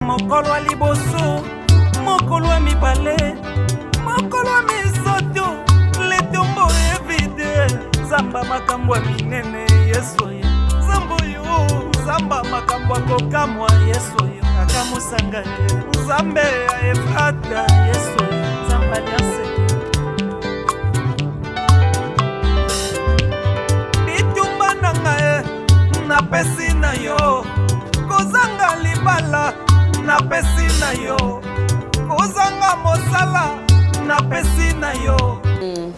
mokolo wa liboso mokolo wa mibale mokolo wa misato letombo evide zamba makambo ya minene yesu oyo zamba oyo zamba makambo ya kokamwa yesu oyo akamusanga ye zambe ya Efrata yesu oyo zamba liase bitumba nanga ye napesi na yo kozanga libala napesi na yo kozanga mosala napesi na yo.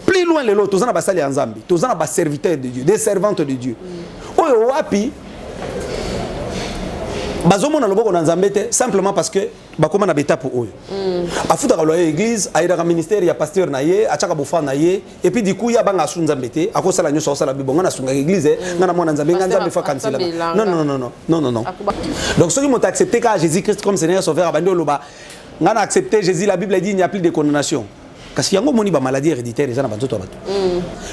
Plus loin les lots, tous en basali en Zambie, tous en bas serviteurs de Dieu, des servantes de Dieu. Oyo wapi bazomo na loboko na Nzambete simplement parce que bakoma na beta pour oyo. Afuta ka loyer église, aida ka ministère ya pasteur na ye, achaka bofa na ye et puis du coup ya banga su Nzambete, akosala nyoso sala bibonga na sunga église, ngana mona Nzambe Nzambe fa kansila. Non. Donc ceux qui m'ont accepté car Jésus-Christ comme Seigneur Sauveur abandi loba, ngana accepté Jésus, la Bible dit il n'y a plus de condamnation. Parce qu'il y a une maladie héréditaire,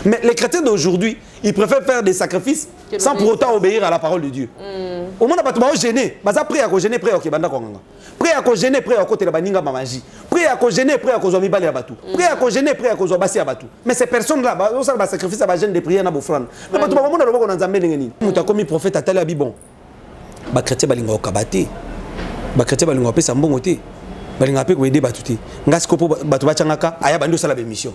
mais les chrétiens d'aujourd'hui, ils préfèrent faire des sacrifices sans pour autant obéir à la parole de Dieu. Au moment où ils sont gênés, ils sont prêts à gêner, prêts à gêner, prêts à côté de la magie, prêts à gêner, prêts à causer prêts à gêner, prêts à causer bassi à batou. Mais ces personnes-là, ils sont sacrifices à la gêne des prières à l'offrande. Mais tout le monde a dit que comme prophète a tel bon, les chrétiens balingo kabate, les chrétiens balingo pe sambongote. Balinga pe ko aider batuti ngasi ko batu bachangaka aya bando sala be mission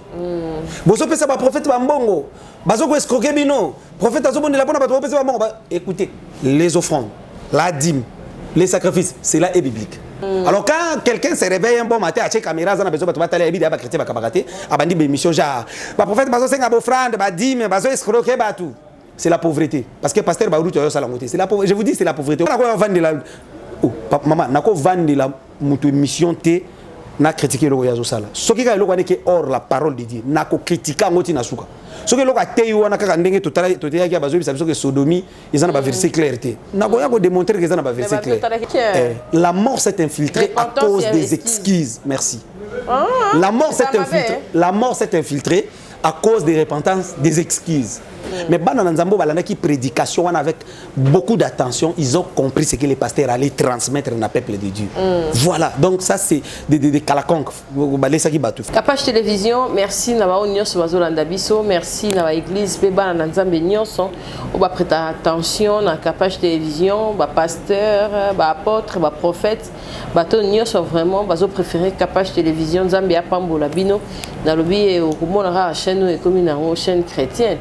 bozo pesa ba prophète ba mbongo bazo ko escroquer bino prophète azo bonde la pona batu pesa ba mbongo écoutez les offrandes la dîme les sacrifices c'est là est biblique. Alors quand quelqu'un se réveille un bon matin a check caméra za na bezo batu batala ebi ba chrétien ba kabakate abandi be mission ja ba prophète bazo senga ba offrande ba dîme bazo escroquer batu c'est la pauvreté parce que pasteur ba route yo sala ngote c'est la pauvreté je vous dis c'est la pauvreté on a quoi vendre la maman nako vendre la mutu mission te na critiquer le yazo sala soki ka eloko aneke hors la parole de Dieu nako critiquer ngoti na suka soki eloko atei wana kaka ndenge totala ya bazo bisa que sodomie ils en ba verset clair te nako ya ko démontrer que ils en ba verset clair la mort s'est infiltrée à cause des excuses merci la mort s'est infiltrée à cause des repentances des excuses. Mais dans Nzambo balanaki prédication avec beaucoup d'attention, ils ont compris ce que les pasteurs allaient transmettre dans le peuple de Dieu. Voilà, donc ça c'est des calaconques. Capage télévision, merci na ba onyo so bazolanda biso, merci na ba église pe ba na Nzambe nyonso, on va prêter attention na capage télévision, ba pasteur, ba apôtre, ba prophète, ba to nyonso vraiment bazo préférer capage télévision Nzambe ya pambola bino na lobi o komona chaîne et comme na chaîne chrétienne.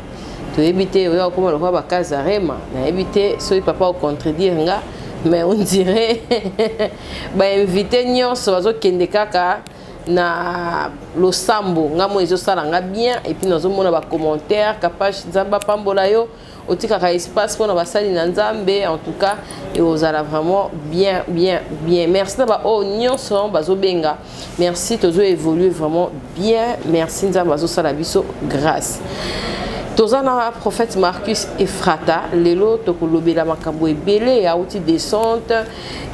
Tu éviter au comment le roi Kazarema, na éviter ce papa au contredire nga, mais on dirait ba inviter nyonso bazo kende kaka na lo sambo nga mo ezo sala nga bien et puis nous mona ba commentaire capage Nzamba pambola yo otika ka espace pour na basali na Nzambe en tout cas et aux ala vraiment bien merci na ba o nyonso bazo benga merci tozo évoluer vraiment bien merci Nzamba bazo sala biso grâce. Tozana prophète Marcus Efrata lelo tokolobela makambo ebele ya outil descente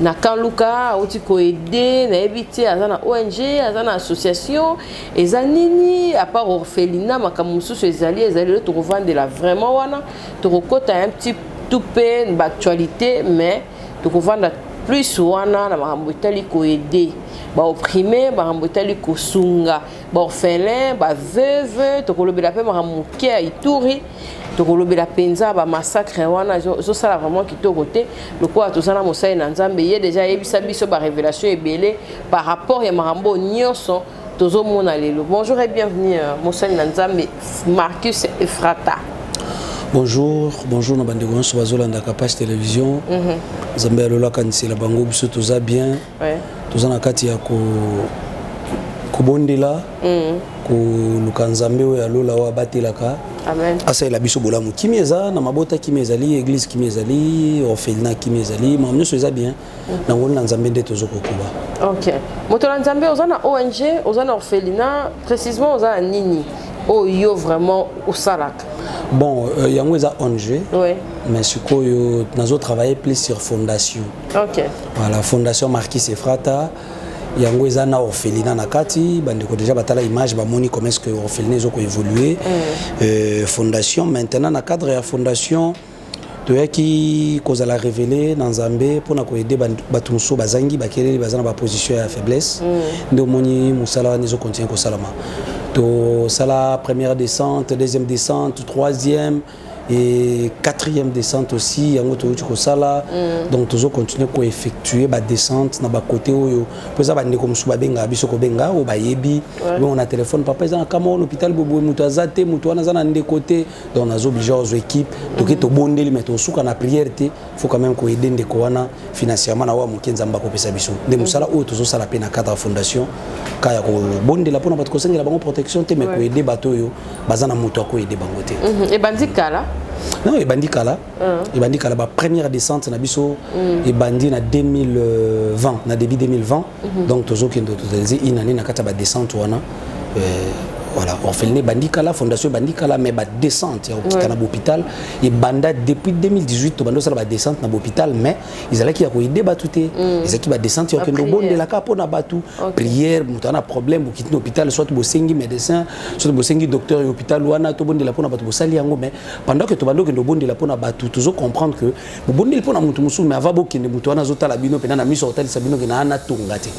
na kanluka outil ko aider na ebiti azana ONG azana association ezanini à part orphelinat makambo mususu ezali le tokovandela vraiment wana tokokota un petit toupé d'actualité mais tokovanda plus wana na makambo etali ko aider ba opprimé ba mbotali ko sunga ba orphelin ba veuve tokolobela pe makambo kia ituri tokolobela penza ba massacre wana zo sala vraiment kitoko te lokola tozana mosai na Nzambe ye déjà yebisa biso ba révélation ebele par rapport ya makambo nyonso tozo mona lelo. Bonjour et bienvenue mosai na Nzambe Marcus Efrata. Bonjour na bande gonso bazolanda Capage télévision. Nzambe alola kanisela bango biso toza bien. Toza na kati ya ko bondela ko luka Nzambe oyo alola wa batelaka. Amen. Asa ela biso bolamu kimeza na mabota kimezali église kimezali orphelinat kimezali mamno soza bien. Na ngona Nzambe nde tozo kokuba. OK. Moto Nzambe ozana ONG, ozana orphelinat, précisément ozana nini? Oh yo vraiment au salak. Bon, yango eza ONG. Oui. Mais sikoyo nazo travailler plus sur fondation. OK. Voilà, fondation Marcus Efrata. Yango eza na orphelinat na kati, bandeko déjà batala image ba moni comment est-ce que orphelinat zo ko évoluer. Fondation maintenant na cadre ya fondation toyaki kozala révélé dans Nzambe pour na ko aider bato muso bazangi bakeli bazana ba position ya faiblesse ndo moni musala nezo continuer ko salama to sala première descente, deuxième descente, troisième et quatrième descente aussi yango to ko sala donc toujours continuer ko effectuer ba descente na ba côté oyo poza ba ndeko musu ba benga biso ko benga o ba yebi on a téléphone papa za kama on hôpital bobo mutu azate mutu wana za na ndé côté donc on a obligé aux équipes donc to bondeli mais to suka na prière té faut quand même ko aider ndeko wana financièrement na wa mukenza mbako pesa biso ndé musala o to sala pe na cadre fondation kaya ko bondela pona batko sengela bango protection té mais ko aider bato yo bazana mutu ko aider bango té et bandikala non, et bandi kala. Et bandi kala, première descente, na biso, et bandi na 2020, na début 2020. Donc, toujours qui totalisé une année na kata ba descente wana. Voilà, on fait le bandi kala, fondation bandi kala, mais ba descente à l'hôpital. Et banda depuis 2018, to bando ça ba descente na l'hôpital, mais ils allaient qui a aider batouté. Ils allaient qui ba descente, ils ont bon de la capo na batou. Prière, mutana problème, ou quitter l'hôpital, soit bosengi médecin, soit bosengi docteur et hôpital wana to bon de la pona batou bosali yango, mais pendant que to bando que bon de la pona batou, toujours comprendre que bon de la pona mutu musu, mais avant que ne mutu wana zota la bino pena na mise hôtel sabino que na ana tungate.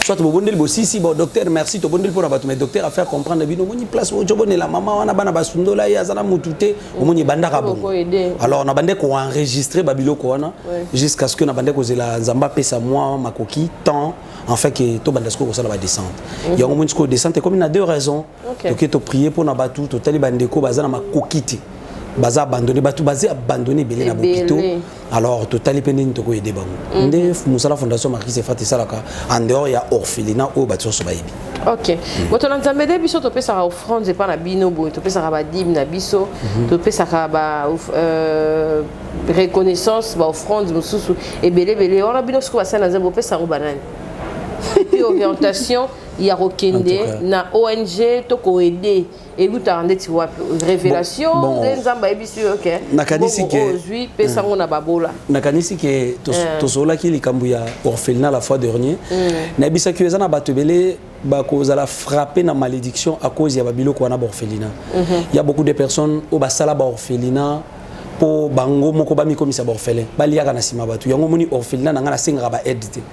Soit bon de la si bon docteur merci to bon de la pona batou, mais docteur à faire comprendre bino moni place au jobone la maman wana bana basundola ya zana mutute moni bandaka bon alors on a bandé ko enregistrer babilo ko wana jusqu'à ce que na bandé ko zela nzamba pesa moi makoki temps en fait que to bandasko ko sala ba descente il y a moni ko descente comme il y a deux raisons que to prier pour na batu to tali bandeko bazana makokiti baza abandonné batu bazé abandonné belé na bopito alors total pendeni to ko aider bango ndé musala fondation Marquis Sefrat salaka en dehors ya orphelinat o batu so bayibi. OK. Boto na nzambede biso to pesa offrande pa na bino bo to pesa ba dim na biso to pesa ba reconnaissance ba offrande mususu et belé on a bino sko ba sana nzambo pesa ko banani. Puis orientation ya rokende na ONG to ko aider et vous t'en êtes révélation des nzamba ebisu OK. Nakanisi ke aujourd'hui pesa ngona babola. Nakanisi ke to sola ki likambu ya orphelinat la fois dernier. Na bisa ki ezana batubele ba cause la frapper na malédiction à cause ya babilo ko na orphelinat. Il y a beaucoup de personnes au basala ba orphelinat po bango moko ba mi komisa ba orphelin. Bali yaka na sima batu. Yango moni orphelinat na ngana senga ba aide.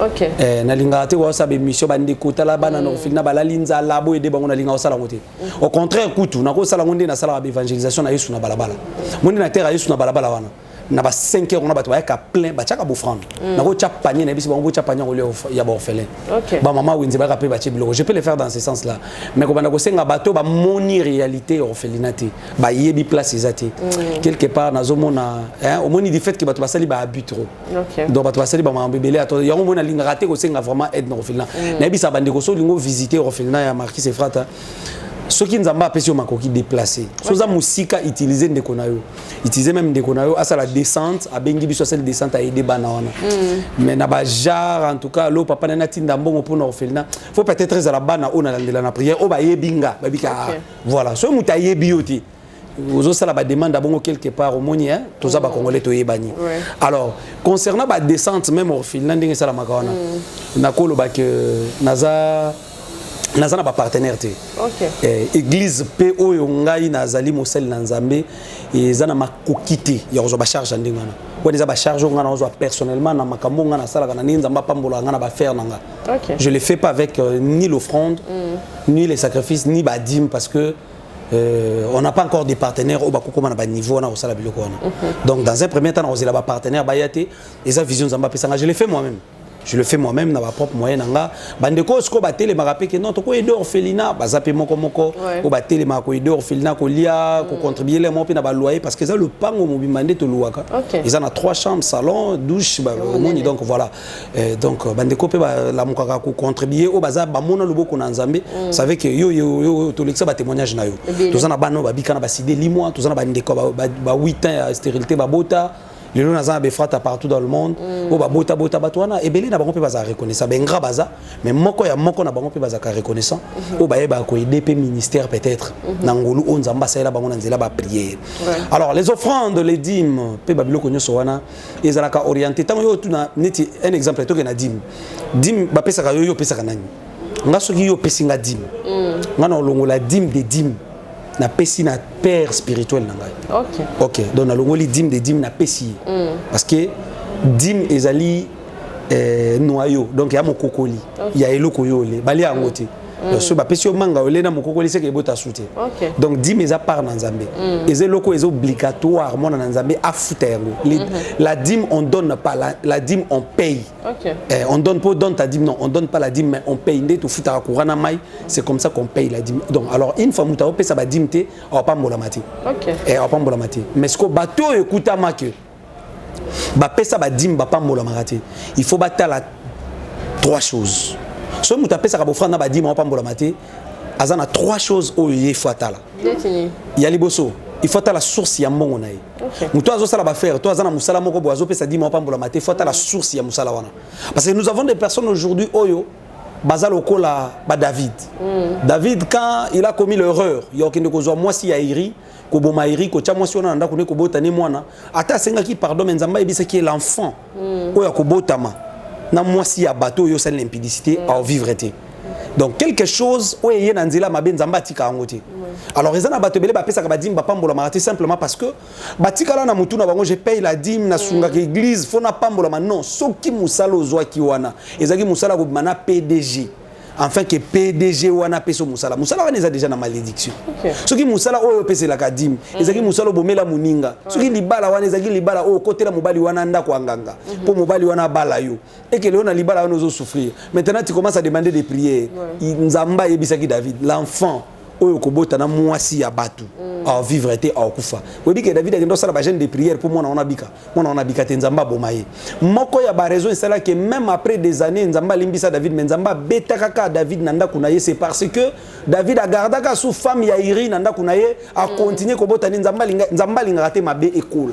OK. Na linga te wa sabe mission bandi kotala bana na orphelinat bala linza labo ede bango na linga osala ngote. Au contraire kutu na ko sala ngonde na sala ba évangélisation na Yesu na balabala. Moni na terre Yesu na balabala wana. Na ba 5 heures on a batwa ka plein ba chaka bofrande. Na ko chap panier na bisi bango chap panier ko le ya ba orphelin. Ba maman winzi ba rappeler ba chibilo. Je peux le faire dans ce sens là. Mais ko bana ko senga bato ba moni réalité orphelinat ba yebi place ezati. Quelque part na zomona au moni du fait que bato basali ba abus trop. Donc bato basali ba mambebele ato yango mona linga raté ko senga vraiment aide na orphelinat. Na bisi bande ko so lingo visiter orphelinat ya Marquis Sefrat. Ce qui nous a pas sur ma coquille déplacée. Soza musika utiliser ndeko na yo. Utiliser même ndeko na yo à la descente, à bengi biso celle descente à aider bana wana. Mais na ba jar en tout cas lo papa na tinda mbongo pour na orphelinat. Faut peut-être très à la bana on a la prière o ba yebinga babika. Voilà, so muta yebioti. Ozo sala ba demande bongo quelque part au moni hein, toza ba congolais to yebani. Alors, concernant ba descente même orphelinat ndenge sala makawana. Na kolo ba que naza nazana ba partenaire te. Église PO yongai nazali mosel na Nzambe et zana makokite ya zo ba charge ndingana. Wadi za ba charge ngana zo personnellement na makambo ngana sala kana ni Nzamba pambola ngana ba faire nanga. Je le fais pas avec ni l'offrande, ni les sacrifices, ni ba dîme parce que on n'a pas encore des partenaires au bakoko na ba niveau na osala biloko wana. Donc dans un premier temps on zela ba partenaire ba yate et sa vision Nzamba pesanga je le fais moi-même. Je le fais moi-même dans ma propre moyen nanga bandeko sko batele marape que non to ko aider orphelinat bazape moko o batele ma ko aider orphelinat ko lia ko contribuer les mo pe na ba loyer parce que ça le pango mobimande to louaka ils en a 3 chambres salon douche moni donc voilà donc bandeko pe la mokaka ko contribuer o baza ba mona loboko na Nzambe savez que yo to lexa ba témoignage na yo to zana bano ba bikana ba sidé limois to zana ba ndeko ba 8 ans à stérilité ba bota les gens ont des partout dans le monde. Oh bah bota batouana et belé n'a pas compris baza reconnaissant. Ben gras baza mais moko ya moko n'a pas compris baza reconnaissant. Oh bah bah quoi DP ministère peut-être. Nangolu on zamba ça là bah on anzela bah prière. Alors les offrandes les dîmes pe babilo konyo sowana ils alaka orienté tant yo tuna neti un exemple to que na dîme. Dîme ba pesa ka yo pesa ka nani. Nga soki yo pesinga dîme. Nga na longo la dîme des dîmes. na pesi na père spirituel na ngai. OK donc na longoli dim de dim na pesi parce que dim ezali noyau donc ya mokokoli ya eloko yole bali yango te so ba pesi o manga ole na mokokoli c'est que bota soute donc dim eza part na nzambe eza loko eza obligatoire mona na nzambe afuta yango la dîme on donne pas la dîme on paye on donne pas donne ta dîme non on donne pas la dîme mais on paye ndé to futa courana mai c'est comme ça qu'on paye la dîme donc alors une fois muta opesa ba dîme te on pas mbola mati et on pas mbola mati mais ce que bateau écouta ma que ba pesa ba dîme ba pas mbola mati il faut batala trois choses. Si vous avez fait ça, il y a trois choses qu'il faut attendre. Il y a les bosso. Il faut attendre la source de mon naï. Toi, tu as faire. Toi, tu as musala moko boazo pe ça dit moi pas pour la maté. Il faut attendre la source de musala wana. Parce que nous avons des personnes aujourd'hui oyo bazal okola ba David. David quand il a commis l'erreur, il y a aucun de cause moi si yairi ko bomairi ko cha moi si on anda ko ne ko botani mwana. Ata senga ki pardon mais nzamba ebisa qui est l'enfant. Oya ko botama. Na moi si ya bateau yo c'est l'impudicité à vivre été. Donc quelque chose où yé nanzila mabe nzamba tika angote. Alors ezana bateau belé ba pesa ka ba dîme ba pambola marati simplement parce que batika la na mutu na bango je paye la dîme na sunga ka église fona pambola ma non soki musala ozwa ki wana ezaki musala ko mana PDG. Enfin que PDG wana peso musala musala wana déjà na malédiction soki musala oyo pese la kadim ezaki musala bomela muninga soki libala wana ezaki libala oyo kotela mobali wana ndako anganga po mobali wana bala yo et que léona libala wana ozo souffrir maintenant tu commences à demander des prières nzamba yebisaki David l'enfant oyo kobota na mwasi ya batu à vivre été à kufa webi que David a sala ba jeune de prière pour moi on a bika te nzamba bomaye moko ya ba raison c'est là que même après des années nzamba limbisa David mais nzamba beta kaka David nanda kunaye c'est parce que David a gardé ka sous femme ya Iri nanda kunaye a continuer kobota nzamba linga te mabe école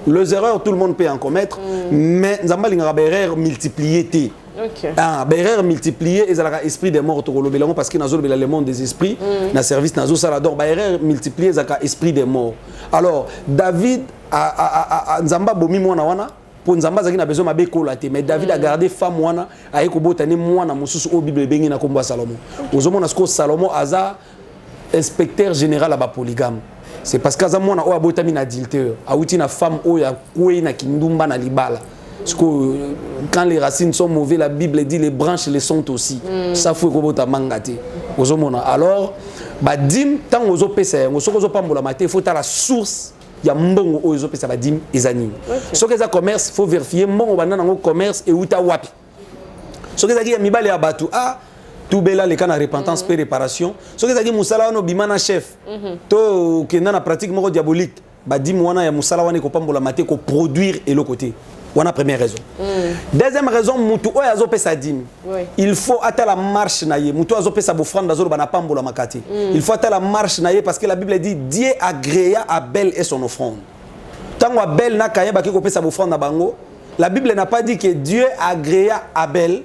les erreurs tout le monde peut en commettre mais nzamba linga ba erreur multiplier te erreur multipliée et ça esprit des morts parce que dans le monde des esprits dans service dans donc erreur multipliée ça esprit des morts alors David a nzamba bomi mwana wana pour nzamba zaki na besoin mabe kolate mais David a gardé femme wana aye ko botane mwana mususu au bible bengi na komba Salomon ozomona sko Salomon aza inspecteur général à ba polygame c'est parce que za mwana o abotami na adultère awuti na femme o ya kwe na kindumba na libala. Parce que quand les racines sont mauvaises, la Bible dit les branches les sont aussi. Ça faut que vous mangate. Alors, badim tant aux opérations, aux opérations pas la maté, il faut la source. Il y a mbongo aux opérations badim et anim. Ce que ça commerce, faut vérifier mbongo banana au commerce et uta wapi. Ce que ça dit mibale abatu ah tout bela les cas de repentance et réparation. Ce que ça dit musala no bimana chef. To kenda na pratique moko diabolique. Badim wana ya musala wana ko pambola maté ko produire et le côté. Voilà la première raison. Deuxième raison, mutu oya zo pesa dîme. Il faut attendre la marche naie. Mutu azo pesa bofrande dazo bana pambola makati. Il faut attendre la marche naie parce que la Bible dit Dieu agréa Abel et son offrande. Tant Abel na kaya baki ko pesa bofrande na bango, la Bible n'a pas dit que Dieu agréa Abel,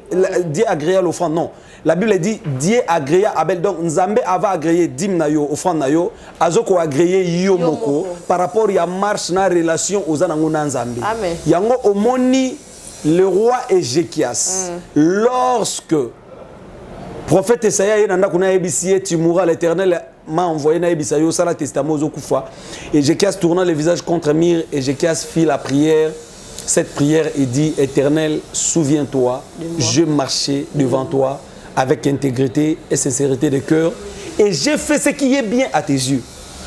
Dieu agréa l'offrande non. La Bible dit Dieu agréa Abel donc Nzambe ava agréé dîme na yo offrande na yo azoko agréé yo moko par rapport ya marche na relation aux anango na Nzambe. Amen. Yango omoni le roi Ézéchias lorsque prophète Esaïe nanda kuna ebisié tu mourras l'Éternel m'a envoyé na ebisa yo sala testament zo kufa Ézéchias tournant le visage contre mur Ézéchias fit la prière. Cette prière est dit Éternel souviens-toi je marchais devant toi avec intégrité et sincérité de cœur et j'ai fait ce qui est bien à tes yeux.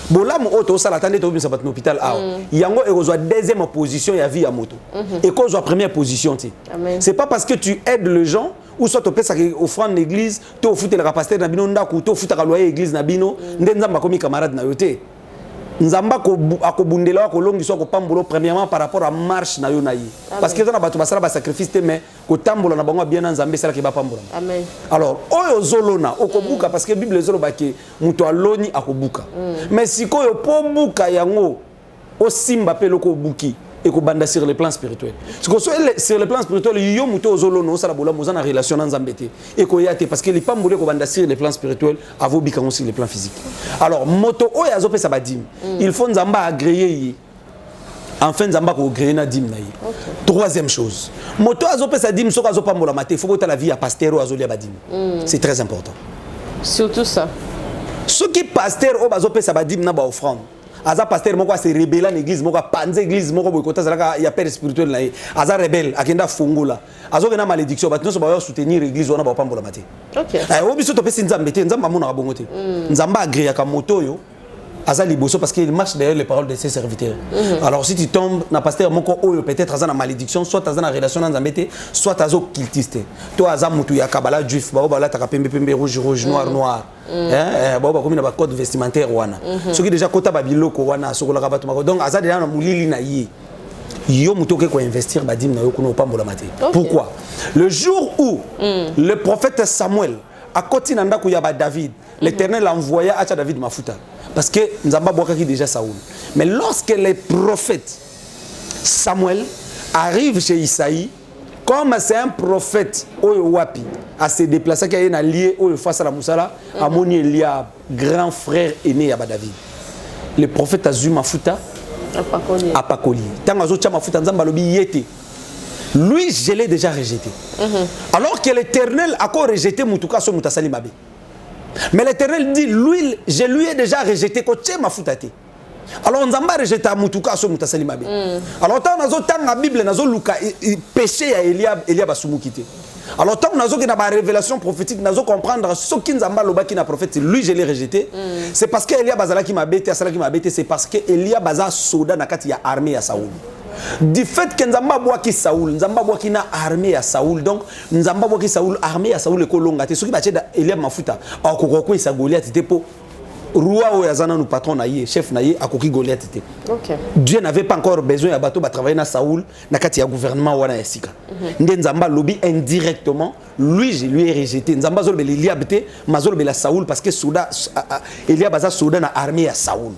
Bon là mon auto ça l'attendait au hôpital yango et reçoit deuxième position ya vie à moto et qu'on soit première position c'est pas parce que tu aides les gens ou soit tu pèses offrande l'église tu au foutre le pasteur na bino ndako tu au foutre loyer église na bino ndenzamba komi camarade na yote nzamba ko akobundela ko longi so ko pambulo premièrement par rapport à marche na yo na yi parce que dans bato basala ba sacrifice mais ko tambola na bango bien nzambe sala ke ba pambola amen alors oyo zolona okobuka parce que bible zolo ba ke muto aloni akobuka mais sikoyo po buka yango o simba pe loko buki et ko banda sur le plan spirituel sur le plan spirituel yo muto zolono sala bola mozana relation nzambe te et ko yate parce que les pambole ko banda sur le plan spirituel avo bika aussi le plan physique alors moto oyo azope sa badim il faut nzamba agréer enfin nzamba ko agréer na dim na yi troisième chose moto azope sa dim soko azopambola maté il faut que la vie à pasteur azolia badim c'est très important surtout ça Ce qui pasteur au bazo pesa badim na ba offrande. Aza pasteur moko se rebelle en église moko panze église moko boy kota zalaka ya père spirituel na ye. Aza rebelle akenda fungola. Azo kena malédiction bato so ba soutenir église wana ba pambola mate. OK. Obi so to pesa nzambe te nzamba mona ka bongote. Nzamba agré ka moto yo. Aza liboso parce qu'il marche derrière les paroles de ses serviteurs. Alors si tu tombes na pasteur moko oyo peut-être aza na malédiction, soit aza na relation na nzambete, soit azo cultiste. Toi aza mutu ya kabala juif, ba ba la ta pembe pembe rouge rouge noir noir. Ba ba comme na ba code vestimentaire wana. Ce qui déjà kota ba biloko wana sokola ka bato mako. Donc aza déjà na mulili na yi. Yo mutu ke ko investir ba dim na yo kuno pambola mate. Pourquoi? Le jour où le prophète Samuel a côté na ndako ya ba David, l'Éternel a envoyé à David mafuta. Parce que Nzamba Boakaki déjà Saoul. Mais lorsque les prophètes Samuel arrive chez Isaïe, comme c'est un prophète Oyowapi, à se déplacer, qui est allié face à la Moussala, à mon Eliab, grand frère aîné à David. Le prophète Azuma Futa a pas collié. Tant que Mafuta Nzamba Lobi yété. Lui, je l'ai déjà rejeté. Alors que l'Éternel a encore rejeté Moutouka sur Moutasali Mabe. Mais l'Éternel dit, lui, je lui ai déjà rejeté côté ma foutati. Alors Nzamba rejeté à Moutouka so Moutasali Mabe. Alors tant nazo tang la Bible nazo luka péché à Eliab asumukité. Alors tant nazo qui na ba révélation prophétique nazo comprendre ce qui Nzamba loba qui na prophète lui je l'ai rejeté. C'est parce que Eliab azala qui m'a bêté, asala qui m'a bêté, c'est parce que Eliab aza soda na kati ya armée à Saoul. Du fait que Nzamba boaki Saoul, Nzamba boaki na armée à Saoul, donc Nzamba boaki Saoul armée à Saoul et kolonga. Te soki bache da Eliab mafuta, akokoko isa Goliath te po roi ou yazana nous patron naïe, chef naïe akoki Goliath te. OK. Dieu n'avait pas encore besoin ya bato ba travailler na Saoul na kati ya gouvernement wana yasika. Nde Nzamba lobi indirectement, lui je lui ai rejeté. Nzamba zol be Eliab te, mazol be la Saoul parce que souda Eliab baza souda na armée à Saoul.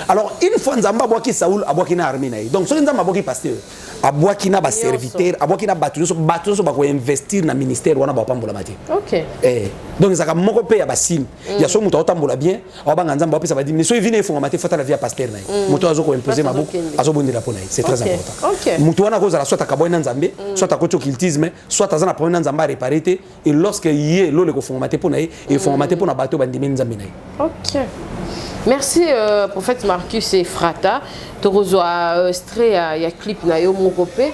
Alors une fois Nzamba boaki Saoul aboaki na armée naïe. Donc so Nzamba boaki pasteur aboaki na ba serviteur, aboaki na bato so ba ko investir na ministère wana ba pambola mate. OK. Donc ça moko pe ya basim. Ya so muto otambola bien, abanga Nzamba opesa ba diminuer. So il vient fo mate fata la vie à pasteur naïe. Muto azo ko imposer maboko, azo bondela po naïe. C'est très important. OK. Muto wana ko za soit akaboy na Nzambe, soit akocho cultisme, soit azana po na Nzamba réparer te et lorsque yé lo le ko fo mate po naïe et fo mate po na bato ba ndimi Nzambe naïe. OK. Merci prophète Marcus et Frata. Torozoa extrait ya clip na yo mokopé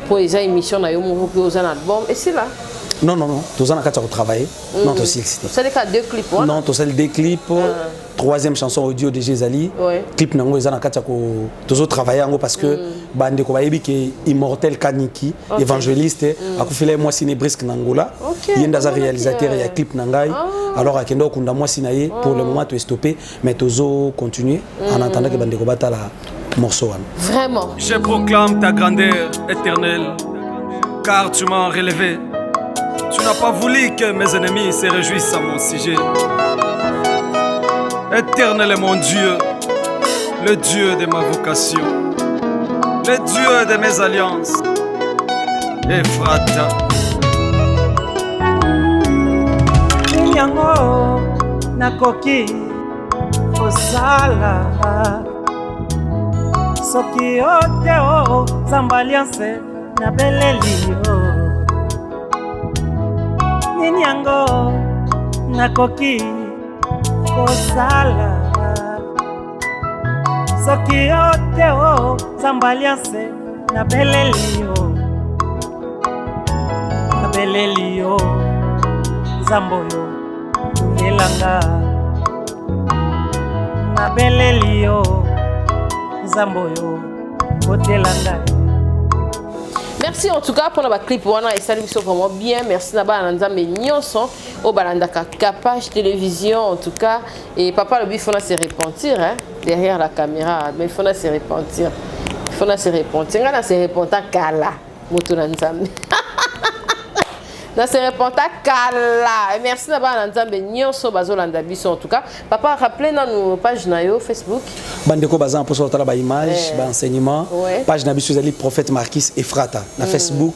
pour les émissions na yo mokopé aux albums et c'est là. Non, tous en a qu'à travailler. Non, tous c'était. C'est les cas deux clips. Non, tous deux clips. Troisième chanson audio de Gézali. Clip nango ils en a qu'à tous travailler en parce que bande ko bayebi que immortel Kaniki évangéliste a fait moi ciné brisque nangola. Il y a un réalisateur il y a clip nangai. Alors à kendo kunda moi sinaye pour le moment tu es stoppé mais tozo continuer en attendant que bande ko bata la morceau. Vraiment. Je proclame ta grandeur éternelle car tu m'as relevé. Tu n'as pas voulu que mes ennemis se réjouissent à mon sujet. Éternel est mon Dieu, le Dieu de ma vocation, le Dieu de mes alliances. Ephrata. Yango nakoki kosala soki oteo Nzamba alliance na beleli yo. Nini yango nakoki kosala soki oteo Nzamba alliance na beleli yo Nzambo yo tungelanga na beleli yo Nzambo yo botelanga. Merci en tout cas pour la clip wana et salut vraiment bien. Merci Naba Nzambe nyonso au Balandaka Capage Télévision en tout cas et papa le but faut se repentir hein, derrière la caméra mais il faut se repentir. Il faut se repentir. Ngana se repentir kala moto Nzambe. Na se repentir kala. Et merci Naba Nzambe nyonso bazolanda biso en tout cas. Papa rappelez dans nos pages na yo Facebook. bandeko bazan pour sortir la image ba enseignement Ouais. page na biso ezali prophète Marquis Efrata na Facebook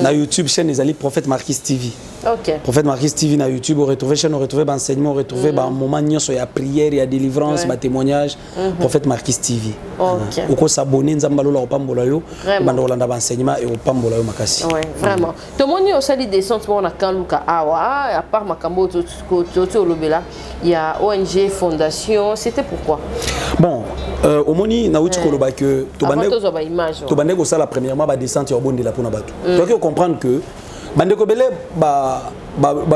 na YouTube chaîne ezali prophète Marquis TV. OK. Prophète Marquis TV na YouTube, on retrouve chaîne, on retrouve enseignement, on retrouve un moment nyonso ya prière, ya délivrance, ba témoignage. Prophète Marquis TV. OK. Oko s'abonner nzamba lola opambola yo, bando rolanda ba enseignement et opambola yo makasi. Ouais, vraiment. Tout le monde a aussi des sentiments na Kanluka Awa, à part Makambo Toto Lobela, il y a ONG Fondation, c'était pourquoi? Bon, au moni na uti koloba que to bande ko sala premièrement ba descente ya bonde la pona bato. Donc il comprendre que bandeko belé ba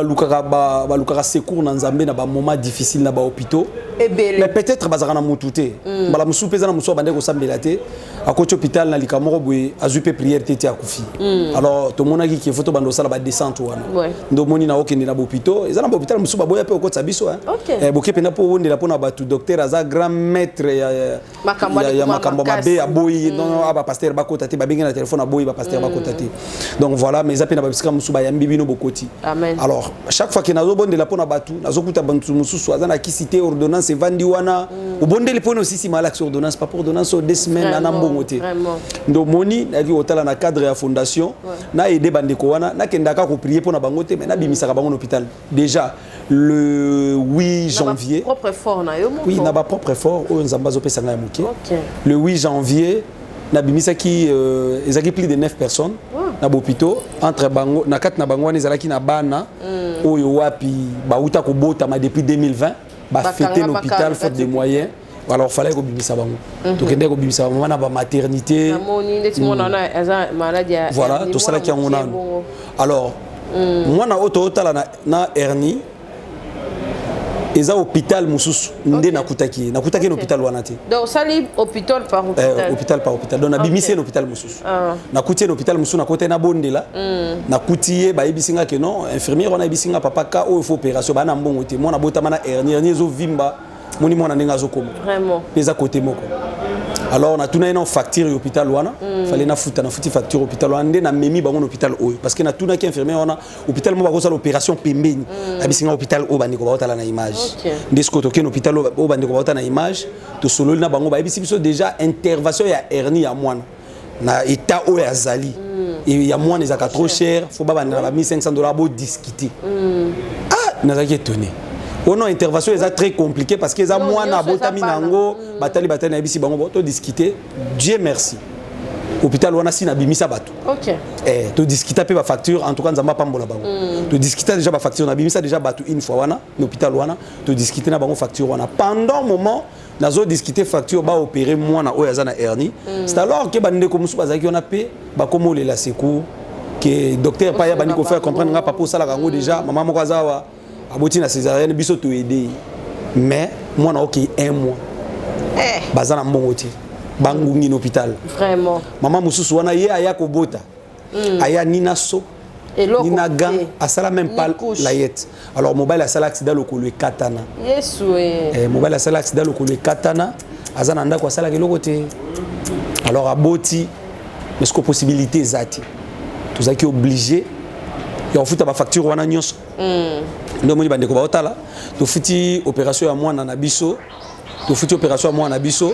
lukaka secours na nzambe na ba moment difficile na ba hôpitaux mais peut-être bazaka na mututé bala musu peza na musu bandeko sambela te a côté hôpital na likamoro boy azupe prière tete akufi alors to monaki ki photo bando sala ba descente wana ndo moni na okende na hôpitaux ezana ba hôpital musu ba boya pe okotsa biso boke pena po wonde la pona ba tout docteur aza grand maître ya makambo mabe ya boyi non aba pasteur ba kota te ba benga na téléphone aboyi ba pasteur ba kota te donc voilà mais zapena ba bisika musu ba yambi bino bokoti. Amen. Alors, chaque fois que nous avons de la pona batu, nous avons tout musu soit qui cité ordonnance et vandiwana. Au bon de l'époque aussi si malax ordonnance pas pour ordonnance 2 semaines à Nambongote. Donc moni na ki hôtel na cadre ya fondation na aider bandeko wana na kendaka ko prier pour na bangote mais na bimisaka bango hôpital. Déjà le 8 janvier. Propre effort na yo. Oui, na ba propre effort o nzamba zo pesa nga muke. Le 8 janvier na bimisaki ezaki plus de 9 personnes. Na bopito entre bango na kat na bango wana ezalaki na bana oyo wapi bauta ko botama depuis 2020 ba fêter l'hôpital faute de moyens alors fallait ko bimisa bango to kende ko bimisa bango na ba maternité voilà tout ça là qui on a alors moi na auto tala na hernie eza hôpital mususu nde nakutaki na hôpital wana te donc sali hôpital par hôpital hôpital par hôpital donc na bimisi hôpital mususu nakuti hôpital mususu na côté na bondela nakuti ba ebisinga ke non infirmière wana ebisinga papa ka o faut opération bana mbongo te mona botama na hernie zo vimba moni mona nenga zo komo vraiment pesa côté moko alors on a tuna une facture hôpital wana fallait na futi facture hôpital wana nde na memi bango hôpital oyo parce que na tuna ki infirmière wana hôpital mo ba ko sala opération pembeni abisinga hôpital o bandi ko ba otala na image ndesiko to ken hôpital o bandi ko ba otala na image to solo na bango ba ebisi biso déjà intervention ya hernie ya mwana na état o ya zali et ya mwana ezaka trop cher faut ba banda ba $1500 bo discuter nazaki étonné. Oh non, intervention est très compliquée parce que les mois na botami nango batali na bisi bango to discuter. Dieu merci. Hôpital wana si na bimisa batu. OK. To discuter pe ba facture en tout cas nzamba pambola bango. To discuter déjà ba facture na bimisa déjà batu une fois wana l'hôpital wana to discuter na bango facture wana pendant moment nazo discuter facture ba opérer moi na oya za na hernie. C'est alors que bande ko musu bazaki on a pe ba komo le la secours que docteur pa ya bani ko faire comprendre nga papa sala kango déjà maman moko azawa aboti na césarienne biso to aider mais moi na OK 1 mois bazana mbongo ti bangungi na hôpital vraiment maman mususu wana ye aya ko bota aya nina so nina ga asala même pas la yette alors mobile asala accident lokolo e katana yesu mobile asala accident lokolo e katana azana ndako asala keloko te alors aboti mais ce que possibilité zati tous qui obligé ya futa ba facture wana nyonso ndo moni bandeko ba otala to futi opération ya mwana na biso to futi opération ya mwana na biso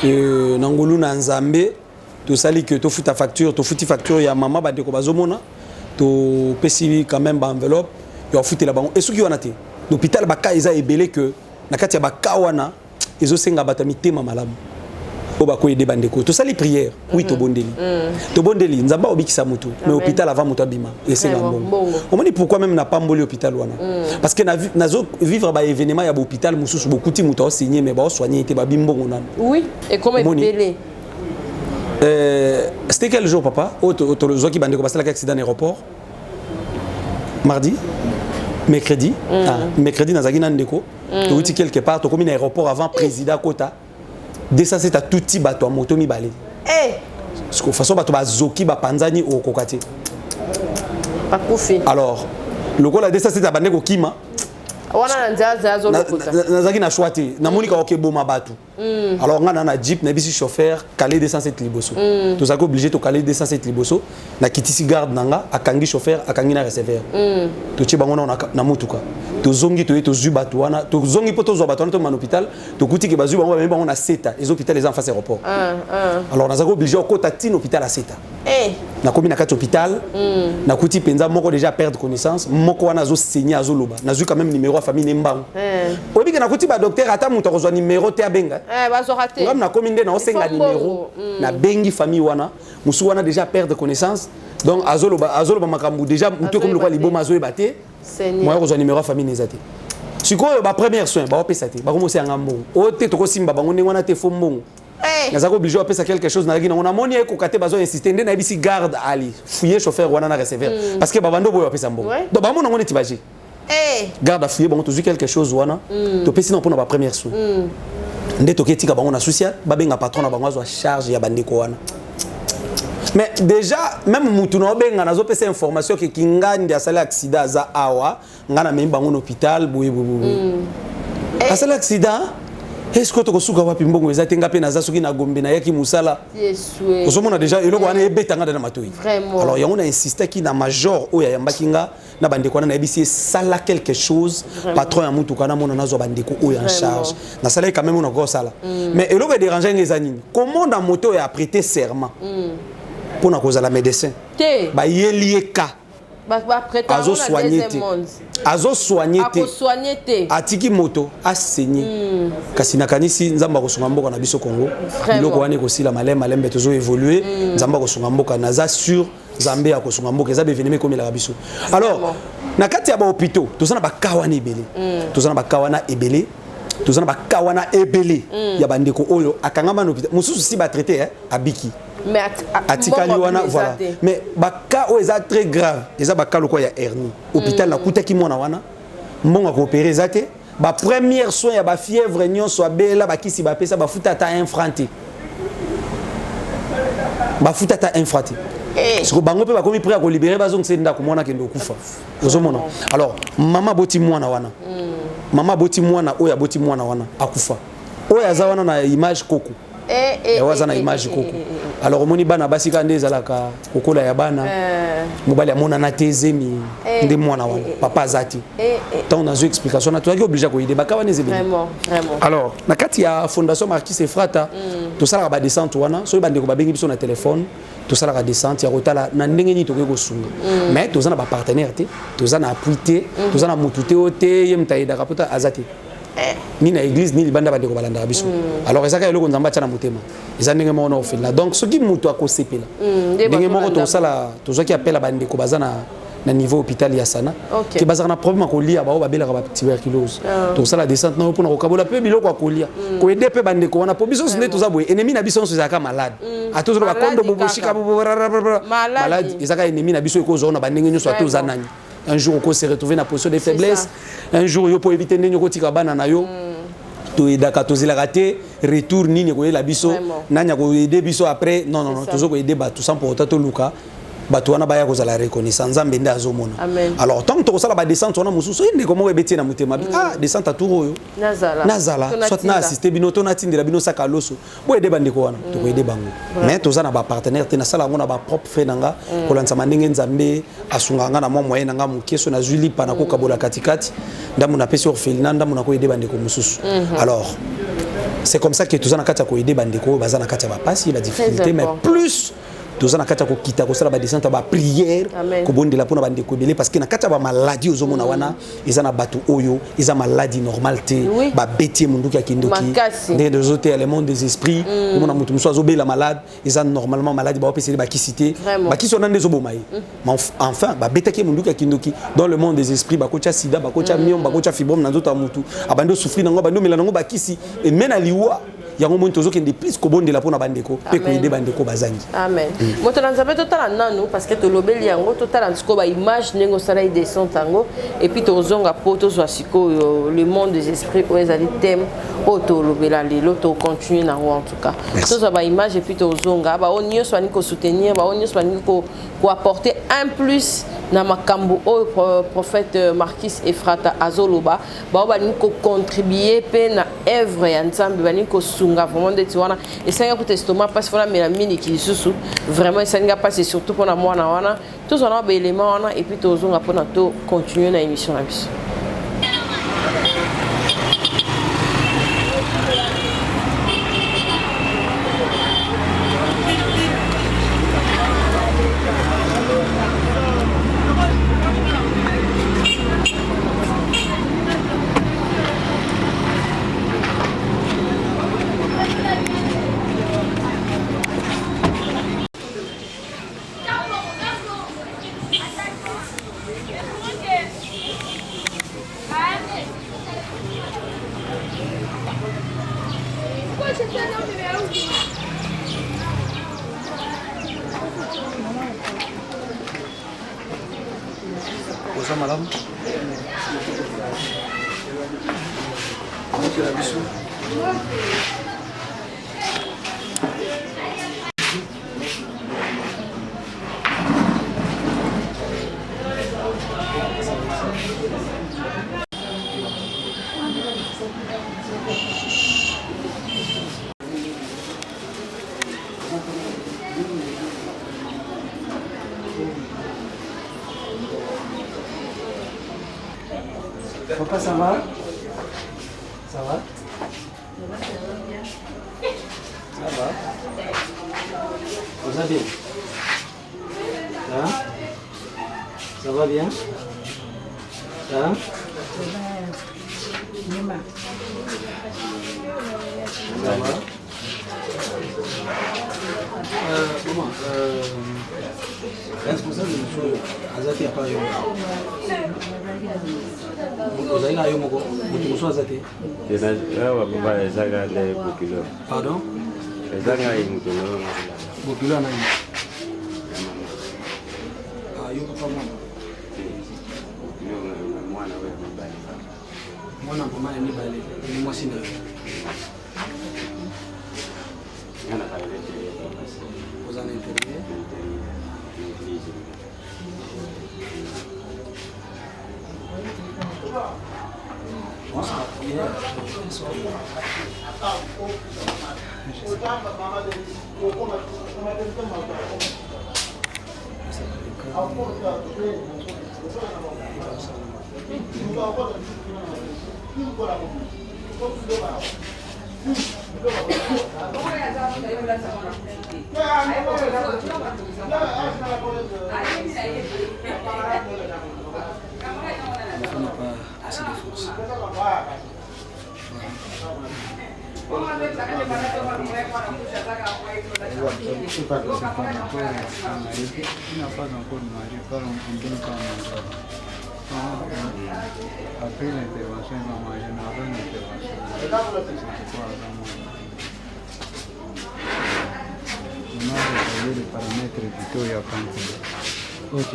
na ngolu na nzambe to sali que to futa facture to futi facture ya mama bandeko bazomona to pesi quand même ba enveloppe ya futi la bango et ce qui wana te l'hôpital ba ka eza ebele que na kati ya ba ka wana ezo senga batami tema malamu oba ko aider bandeko to sali prière oui to bondeli nzamba obikisa mutu mais hôpital avant mutu abima et c'est ngambongo on me dit pourquoi même na pamboli hôpital wana parce que nazo vivre ba événement ya hôpital mususu beaucoup ti mutu signé mais ba soigner te ba bimbongo nan oui et comment belé c'était quel jour papa auto zoki bandeko basala accident en aéroport mardi mercredi mercredi nazaki na ndeko to uti quelque part to komi na aéroport avant président Kota descend c'est à tout petit bateau à moto mi balé parce que façon bateau ba zoki ba panzani au kokati pas profit alors le gars la descend c'est à bande ko kima wana nzaza zo lokota nazaki na choix te namoni ka okeboma batu alors nga na jeep na bisi chauffeur calé 207 liboso tozaki obligé to calé 207 liboso na kitisi garde nanga akangi chauffeur akangi na receveur to tie bango na mutuka tozongi to zui batu wana tozongi po tozwa batu wana to man hôpital to kuti ke bazui bango ba bango na seta les hôpitaux les en face aéroport alors nazaki obligé okota tin hôpital à seta na komi na kati hôpital na kuti penza moko déjà perdre connaissance moko wana zo saigner azo loba nazui quand même numéro à famille nembango obi ke na kuti ba docteur ata muto kozwa numéro te abenga bazo raté ngam na komi nde na osenga numéro na bengi famille wana musu wana déjà perdre connaissance donc azo loba makambu déjà muto comme le quoi liboma azo ebate moi kozwa numéro à famille nezate sikoyo ba première soin ba opesa te ba komosi anga mbongo o te toko simba bango ndenge wana te fo mbongo nazako obligé opesa quelque chose na gina on a moni eko kate bazo insister ndé na bisi garde ali fouiller chauffeur wana na receveur parce que babando boyo opesa mbongo donc ba mona ngone tibaji garde à fouiller bango to quelque chose wana to pesi na pona ba première soin ndé to ketika bango na social ba benga patron na bango azo charge ya bandeko wana. Mais déjà même mutu na benga nazo pesa information que kinga ndi asala accident za awa ngana memba bango hôpital boye asala accident est-ce que tu as suka wapi mbongo ezate ngape na zasoki na gombe na yaki musala yeswe osomona déjà eloko wana ebetanga na matoi alors yango na insisté ki na major oya yambakinga na bandeko na ebisi sala quelque chose patron ya mutu kana mona nazo bandeko oya en charge na sala quand même on a go sala mais eloko déranger ngezanini comment na moto ya prêter serment pour na cause la médecin ba yelie ka azo soigner te atiki moto a saigner kasi nakanisi nzamba ko sunga mboka na biso Congo biloko wana ko sila malembe tozo évoluer nzamba ko sunga mboka naza sur Zambé a ko sunga mboka za beveneme comme la biso alors na kati ya ba hôpitaux tozana ba kawana ebele tozana ba kawana ebele tozana ba kawana ebele ya bandeko oyo akangama na hôpital mususu si ba traiter abiki mais atikali wana voilà mais baka o eza très grave eza baka loko ya hernie hôpital na kutaki mwana wana mbonga ko opérer zate ba première soin ya ba fièvre nyonso abela bakisi ba pesa ba futa ta infranté parce que bango pe ba komi prêt à ko libérer bazong senda ko mwana kendo kufa ozomona alors mama boti mwana wana mama boti mwana oya boti mwana wana akufa oya za wana na image koko waza na image koko alors moni bana basika nde zalaka kokola ya bana mobali amona na tezemi nde mwana wana papa zati tant on a une explication na toaki obligé ko ideba kawana zebe vraiment alors na kati ya fondation Marquis Efrata to sala ba descente wana so bande ko babengi biso na téléphone to sala ka descente ya rotala na ndenge ni to ko sunga mais to zana ba partenaire te to zana appui te to zana mutute ote yemtaida kapota azati ni na église ni libanda bandeko balanda biso alors ezaka eloko nzamba tana motema eza ndenge moko na ofela donc soki mutu akosepela ndenge moko to sala to zoki appela bandeko bazana na niveau hôpital ya sana ke bazana problème ko lia ba babela ba tuberculose to sala descente na pona ko kabola pe biloko akolia ko aider pe bandeko wana po biso sinde to za boye ennemi na biso ezaka malade atozo ba kondo boboshika malade ezaka ennemi na biso ko zona bandenge nyoso atoza nani. Un jour, on s'est retrouvé dans la position de faiblesse. Un jour, on peut éviter de nous tirer na yo. Tu es d'accord, tu es raté. Retour ni ne connaît la biso. Nanya ko aider biso après. Non, toujours ko aider tout ça pour autant Luka. Batuana baya ko za la reconnaissance nzambe nda azomona. Alors tant que tu sala ba descente on a mususu inde ko mo ebeti na mutema descente tour oyo. Nazala. Soit na assister bino to na tindela bino saka loso. Bo aider bandeko wana. To ko aider bango. Mais to za na ba partenaire te na sala ngona ba propre fait nanga ko lanza mandenge nzambe asunga nga na mo moyen nanga mukeso na zuli pana ko kabola katikati ndamu na pesi orphelinat ndamu na ko aider bandeko mususu. Alors c'est comme ça que to za na kata ko aider bandeko bazana kata ba pasi la difficulté mais plus tous na kata ko kita ko sala ba descente ba prière ko bondela pona ba ndeko belé parce que na kata ba maladie ozomona wana ezana batu oyo eza maladie normalité ba bétier mundu ki akindoki des deux autres éléments des esprits mona mutu muso azobela malade eza normalement maladie ba opeseli ba kisité ba kisona ndezo bomai enfin ba bétaki mundu ki akindoki dans le monde des esprits ba kocha sida ba kocha miom ba kocha fibrome na nzoto mutu abando souffrir nango bando mela nango ba kisi et mena liwa yango mo tozo kende plus ko bondela pona bandeko pe ko aider bandeko bazangi amen. Moto nzambe totala nanu parce que to lobeli yango totala ntiko ba image nengo sala i descente yango et puis to zonga poto zo siko le monde des esprits o ezali thème o to lobela lelo to continuer nango en tout cas to zo ba image et puis to zonga ba onyo swani ko soutenir ba onyo swani ko apporter un plus na makambo au prophète Marquis Ephrata Azoloba bani ko contribuer pe na œuvre ya Nzambe bani ko sunga vraiment de tiwana et ça ko testament parce que la mini qui susu vraiment ça nga passer surtout pour na mwana wana tous on a des éléments wana et puis tous on a pour to continuer na émission na biso. Bonjour madame. Monsieur Labissou. Papa, ça va? Ça va? Ça va? Vous allez bien? Hein? Ça va bien? Hein? Ça va? Maman, responsable de monsieur Azati a pas eu. Vous avez là, vous Azati? Pardon? Bokilo na yuko pamoja. Mwana mama ni bale, ni mwasina. Vous en intéressez? Après l'intervention, il va manger avant l'intervention. On a détaillé les paramètres vitaux et apprentis. Ok.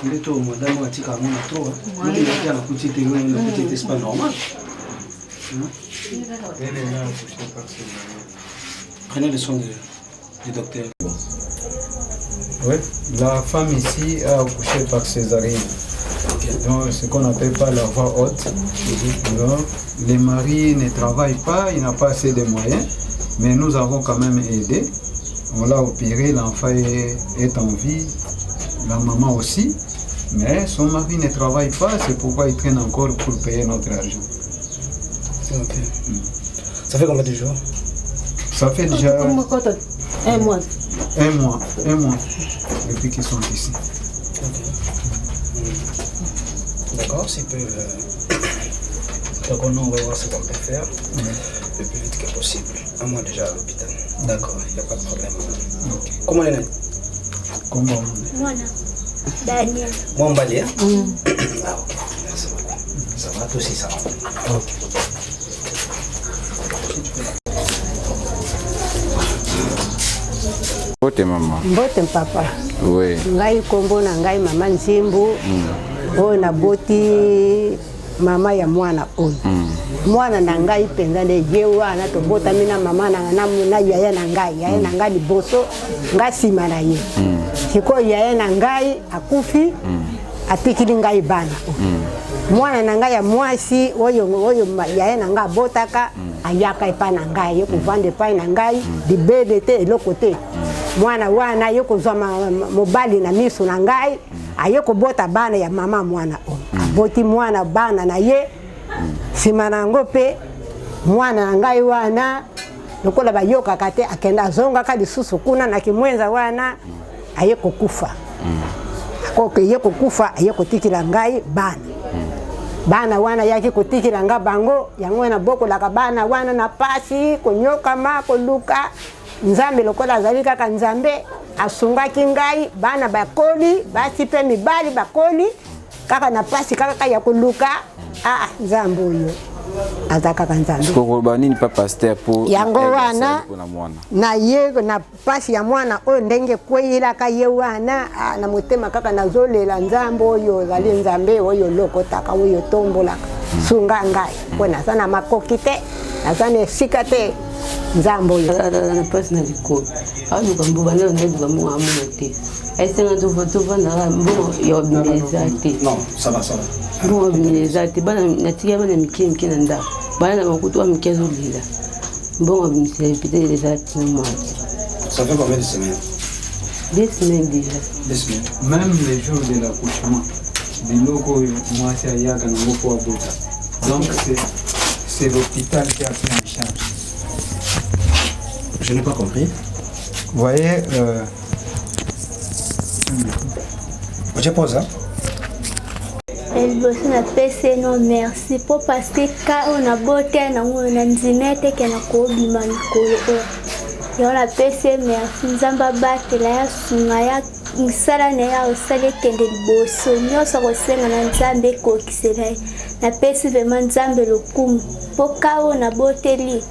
Ndeto madame watika mwana toa. Ndio ndio anakuchite wewe ndio kuchite c'est pas normal. Prenez le soin du docteur. Oui, la femme ici a accouché par césarienne. Okay. Donc, ce qu'on appelle pas la voie haute. Donc, les maris ne travaillent pas, il n'a pas assez de moyens, mais nous avons quand même aidé. On l'a opéré, l'enfant est en vie, la maman aussi, mais son mari ne travaille pas, c'est pourquoi il traîne encore pour payer notre argent. Ok. Ça fait combien de jours? Ça fait déjà un mois. Un mois depuis qu'ils sont ici. Okay. D'accord, c'est peu. Donc on va voir ce qu'on peut faire le plus vite que possible. Un mois déjà à l'hôpital. D'accord, il n'y a pas de problème. Okay. Comment elle est? Comment? Moi, Daniel. Moi, Mbalia. Ah ok, merci beaucoup. Ça va? tout ça. OK. Mbote maman. Mbote papa. Oui. Ngai kombo na ngai mama Nzimbu. Oyo na boti mama ya mwana oyo. Mwana na ngai penza de jewa na to bota mina mama na yaya na ngai. Yaya na ngai liboso nga sima na ye. Siko yaya na ngai akufi atikili ngai bana. Mwana na ngai ya mwasi oyo yaya na ngai botaka ayaka epa na ngai yo kuvande pa na ngai dibede te eloko te. Mwana wana yo kozwa mobali na miso na ngai aye kobota bana ya mama mwana o aboti mwana bana na ye sima na ngo pe mwana na ngai wana lokola bayoka kate akenda zonga ka lisusu kuna na kimwenza wana aye kokufa akoke ye kokufa aye kotikila ngai bana wana yaki kotikila nga bango yango na boko la bana wana na pasi konyoka ma koluka Nzambe lokola azali kaka Nzambe asungaki ngai bana bakoli basi pe mibali bakoli kaka na pasi kaka ya koluka Nzambe oyo azaka kaka Nzambe ko ba nini pa pasteur pour yango wana na ye na pasi ya mwana oyo ndenge kweyila ka ye wana na motema kaka nazolela Nzambe oyo azali Nzambe oyo lokotaka oyo tombolaka sunga ngai pona sana makoki te azane sikate Nzambo na pasi na bikolo aluka mbuba leo nduka mu amuna te aisenga tuva na mbo yo bimeza te non ça va mbo bimeza te bana natia bana mikimki na nda bana makutu wa mikezo lila mbo bimeza peut-être les actes moi ça fait combien de semaines 2 semaines déjà 2 semaines même les jours de l'accouchement biloko moi c'est yaka na moko wa bota donc c'est l'hôpital qui a pris en charge. Je n'ai pas compris. Vous voyez, je pose, hein? Elle bosse na PC non merci pour parce que quand on a beauté na on nzimete kena ko bima mikolo yo na PC merci nzamba batela ya sunga ya misala na ya osale kende liboso nyonso kosenga na Nzambe kokisela na PC vraiment Nzambe lokumu po quand on a beauté li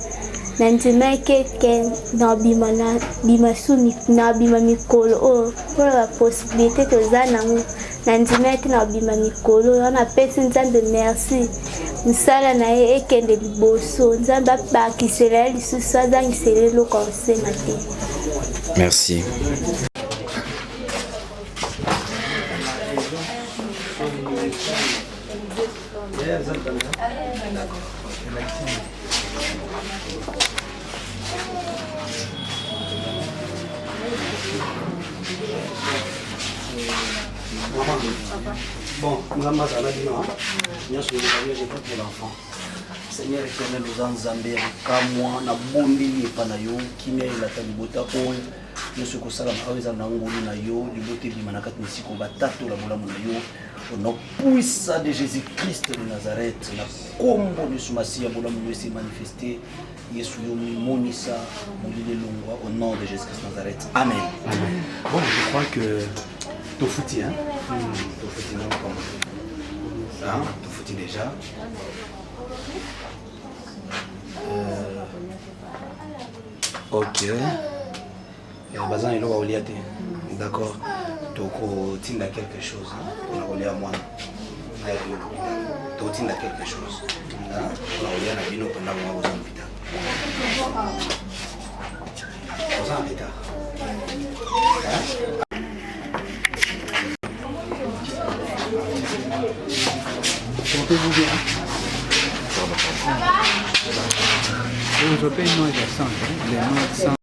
na nzimeke ke na bima sumi na bima mikolo o pour la possibilité que za nango na nzimeke na bima mikolo na pesi Nzambe merci misala na ye ekende liboso Nzambe bakisela lisusu azangisele loko osenga te. Merci. Bon, nous avons dit non. Nous sommes les pour l'enfant. Seigneur éternel, nous avons Zambé, Kamwa, Nabondi, Panayo, Kimé, la Talibota, Paul, nous sommes Salam, Aweza, Nangoli, Nayo, Liboté, Bimanakat, Nisiko, Batato, la Bola Munayo, au nom puissant de Jésus-Christ de Nazareth, la combo de Soumassia, Bola Munayo s'est manifesté, Yesuyo, Monissa, Moulile Longwa, au nom de Jésus-Christ de Nazareth. Amen. Amen. Bon, je crois que. Tout foutu, hein? Tout foutu, non? Hein? Tout foutu déjà. Ok. Bazan il va au liate. D'accord. Toko tinda quelque chose. On a volé à moi. Toko tinda quelque chose. On a volé à la bino pendant moi aux hôpitaux. Aux hôpitaux. Sentez-vous bien. Vous avez une noix de sang, les noix de sang.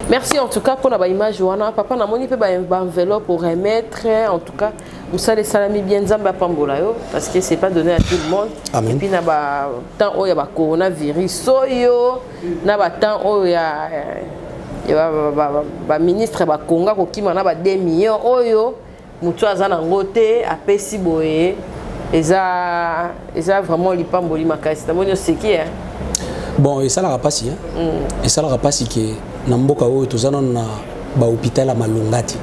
Merci en tout cas pour la image wana papa na moni pe ba enveloppe pour remettre en tout cas vous savez salami bien Nzambe pambola yo parce que c'est pas donné à tout le monde. Amen. Et puis na ba temps oyo ba coronavirus oyo na ba temps oyo ya ba ministre ba konga ko kima na ba 2 millions oyo mutu azana ngote apesi boye eza vraiment lipamboli makasi na moni c'est qui hein. Bon, et ça la rapasi, hein. Et ça la rapasi que Namboka o tozana na ba hôpital à Malongati.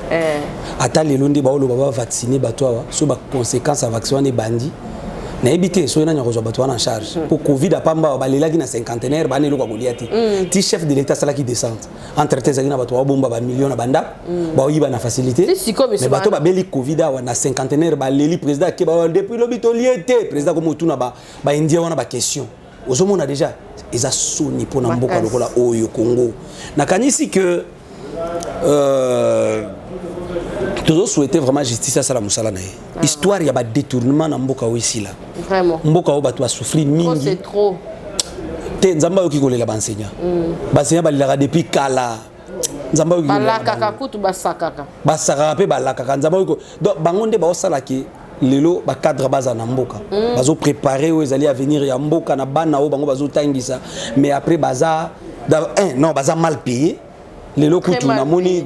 Ata lelo ndi ba olo ba vacciner batwa so ba conséquences à vacciner ne bandi. Na éviter so na nyako batwa en charge. Pour Covid apamba ba lelaki na cinquantenaire ba ne loka goliati. Ti chef de l'état sala qui descend. Entre tes na batwa bomba ba million na banda. Ba oyiba na facilité. Mais bato ba beli Covid a na cinquantenaire ba leli président ke ba depuis l'hôpital président comme tout na ba indien wana ba question. Ozomona déjà ils a soni pour Namboka lokola oyo Congo. Nakanisi que toujours souhaiter vraiment justice à Salam Moussala nae. Histoire il y a pas détournement na Mboka aussi là. Vraiment. Mboka o bato a souffrir mingi. C'est trop. Te nzamba oki kolela ba enseignant. Ba enseignant ba lira depuis kala. Nzamba oki kolela. Balaka kutu basakaka. Basaka pe balaka nzamba oki. Donc bangonde ba osala ki lelo ba cadre baza na Mboka. Bazo préparer aux alliés à venir ya Mboka na bana o bango bazo tangisa mais après baza non baza mal payé. Les locaux, namoni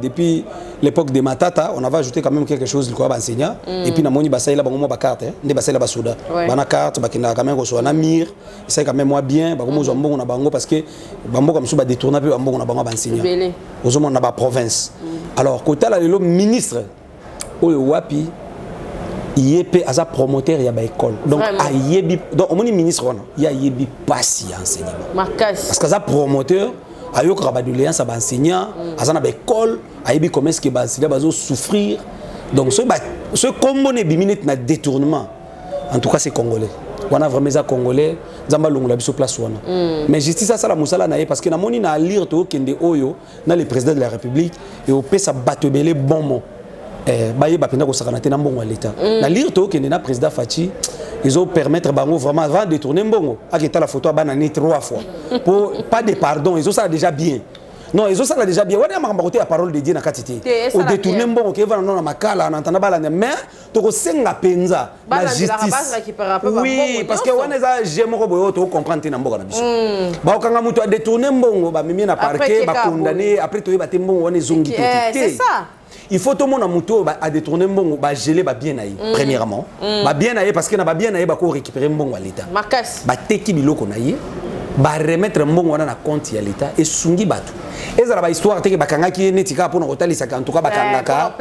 depuis l'époque de Matata, on avait ajouté quand même quelque chose de quoi enseignant. Et puis namoni basay la bango ba carte, ne basay la basuda. Bana carte, bakina quand même reçoit na mire, c'est quand même moi bien, bango zo mbongo na bango parce que bango comme ça ba détourner peu bango na bango enseignant. Ozo na ba province. Alors côté la le ministre oyo wapi yépé aza promoteur ya ba école. Donc ayebi donc on ministre on ya yebi passi enseignement. Parce que ça promoteur ayo ka ba doléance ba enseignant azana ba école ayebi comment est-ce que ba enseignant bazo souffrir donc ce combo ne biminute na détournement en tout cas c'est congolais on a vraiment ça congolais zamba longola biso place wana mais justice ça la musala na parce que na moni na lire to kende oyo na le président de la république et au pesa batebele bon mot baye ba penda ko sakana te na mbongo l'état na lire to kende na président Fachi ils ont permettre bango vraiment avant de détourner mbongo akita la photo bana ni 3 fois pour pas de pardon ils ont ça déjà bien non ils ont ça déjà bien wana makamba côté la parole de Dieu na katité au détourner mbongo ke va na makala na entendre bala mais to ko senga penza la justice oui parce que wana za jemo boyo to comprendre na mboka na biso ba okanga mutu a détourner mbongo ba mimi na parquet ba condamné après to ba mbongo wana zongi to c'est ça. Il faut tout le monde à détourner mbongo ba geler ba bien naïe premièrement ba bien naïe parce que na ba bien naïe ba ko récupérer mbongo à l'état ba teki biloko naïe ba remettre mbongo na compte ya l'état et sungi batu ezala ba histoire teke bakanga ki netika pona kotalisa en tout cas bakangaka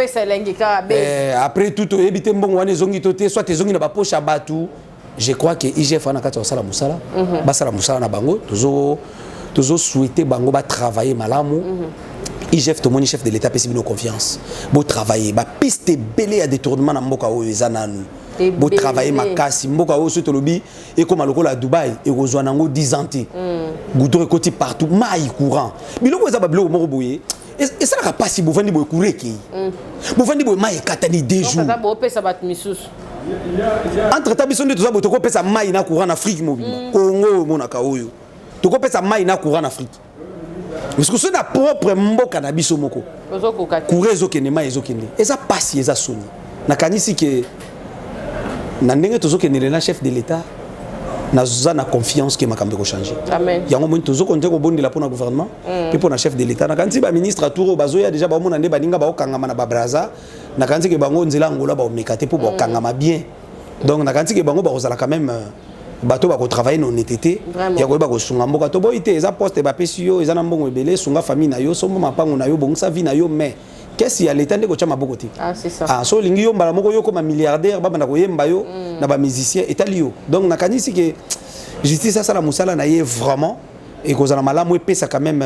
après tout ebité mbongo wana zongi toté soit ezongi na ba poche à batu je crois que IGF na kati sala musala ba sala musala na bango toujours souhaiter bango ba travailler malamu IGF tomoni chef de l'état pesi bino confiance beau travailler ba piste belé à détournement na mboka oyo ezananu beau travailler makasi mboka oyo soto lobi et comme lokola Dubaï et kozwa nango 10 ans ti goudron côté partout maï courant biloko za ba biloko moko boye et ça n'a pas si bovandi boye kureki bovandi boye maï katani 2 jours ça bo pesa bat misusu entre tabiso nde toza botoko pesa maï na courant en Afrique mobimba Congo monaka oyo toko pesa maï na courant en Afrique parce que c'est la propre mboka na biso moko kurezo kenema ezokende eza pasi eza soni nakanisi ke na ndenge tozokende na chef de l'état na confiance que makambe ko changer amen yango mo tozokonte ko bondela pona gouvernement pe pona chef de l'état nakanisi ba ministre aturo bazoya déjà ba mona nde baninga ba okangama na ba braza nakanisi ke bango nzela ngola ba omekate po ba okangama bien donc nakanisi ke bango ba kozala quand même bato ba ko travailler na honnêteté ya ko ba ko sunga mboka to boité eza poste ba pesio eza na mbongo ebele sunga famille na yo sombo mapango na yo bongisa vie na yo mais qu'est-ce ya l'état ndeko chama bokoti c'est ça so lingi yo mbala moko yo comme milliardaire baba na ko yemba yo na ba musicien etalio donc nakanisi que justice ça la musala na ye vraiment et ko za malamu epesa quand même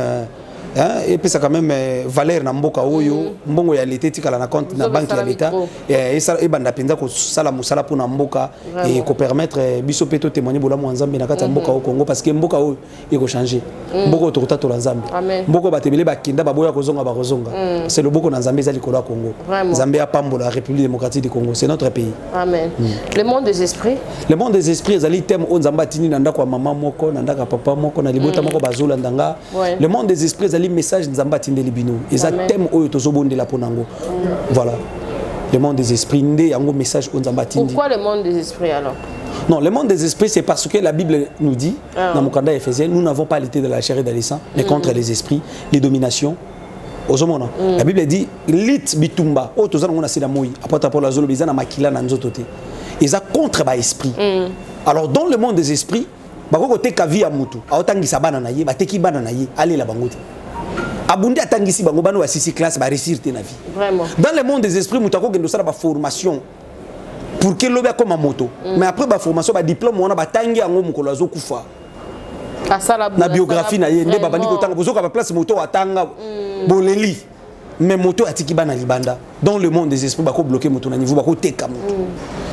et puis ça quand même valeur na mboka oyo mbongo ya l'état tikala na compte na banque ya l'état et ça e banda penza ko sala musala pour na mboka et ko permettre biso peto témoigner bola mo nzambe na kata mboka au Congo parce que mboka oyo e ko changer mboko to kota to la nzambe mboko batebele bakinda baboya ko zonga ba kozonga c'est le boko na nzambe za likolo ya Congo nzambe ya pambola la République démocratique du Congo c'est notre pays amen le monde des esprits ezali thème o nzamba tini na ndako ya mama moko na ndako ya papa moko na libota moko bazola ndanga le monde des esprits message nzamba tindeli bino eza thème oyo tozobondela ponango voilà le monde des esprits ndé yango message o nzamba tindi pourquoi le monde des esprits alors non le monde des esprits c'est parce que la Bible nous dit dans Mokanda Ephésiens nous n'avons pas l'été de la chair et de le sang mais contre les esprits les dominations ozomona la Bible dit lit bitumba o tozana ngona sida moi apota pour la zolo bizana makila na nzoto te eza contre ba esprit alors dans le monde des esprits bako teka vie ya mutu aotangisa bana na ye bateki bana na ye alela bango te abundi atangisi bango bana wa 6 classe ba réussir te na vie vraiment dans le monde des esprits mutako gendo sala ba formation pour que l'obé comme moto mais après ba formation ba diplôme on a ba tangi yango mukolo azokufa na biographie na ye nde babandi ko tanga bozoka ba place moto atanga boleli mais moto atiki bana libanda dans le monde des esprits bako bloquer moto na niveau bako teka moto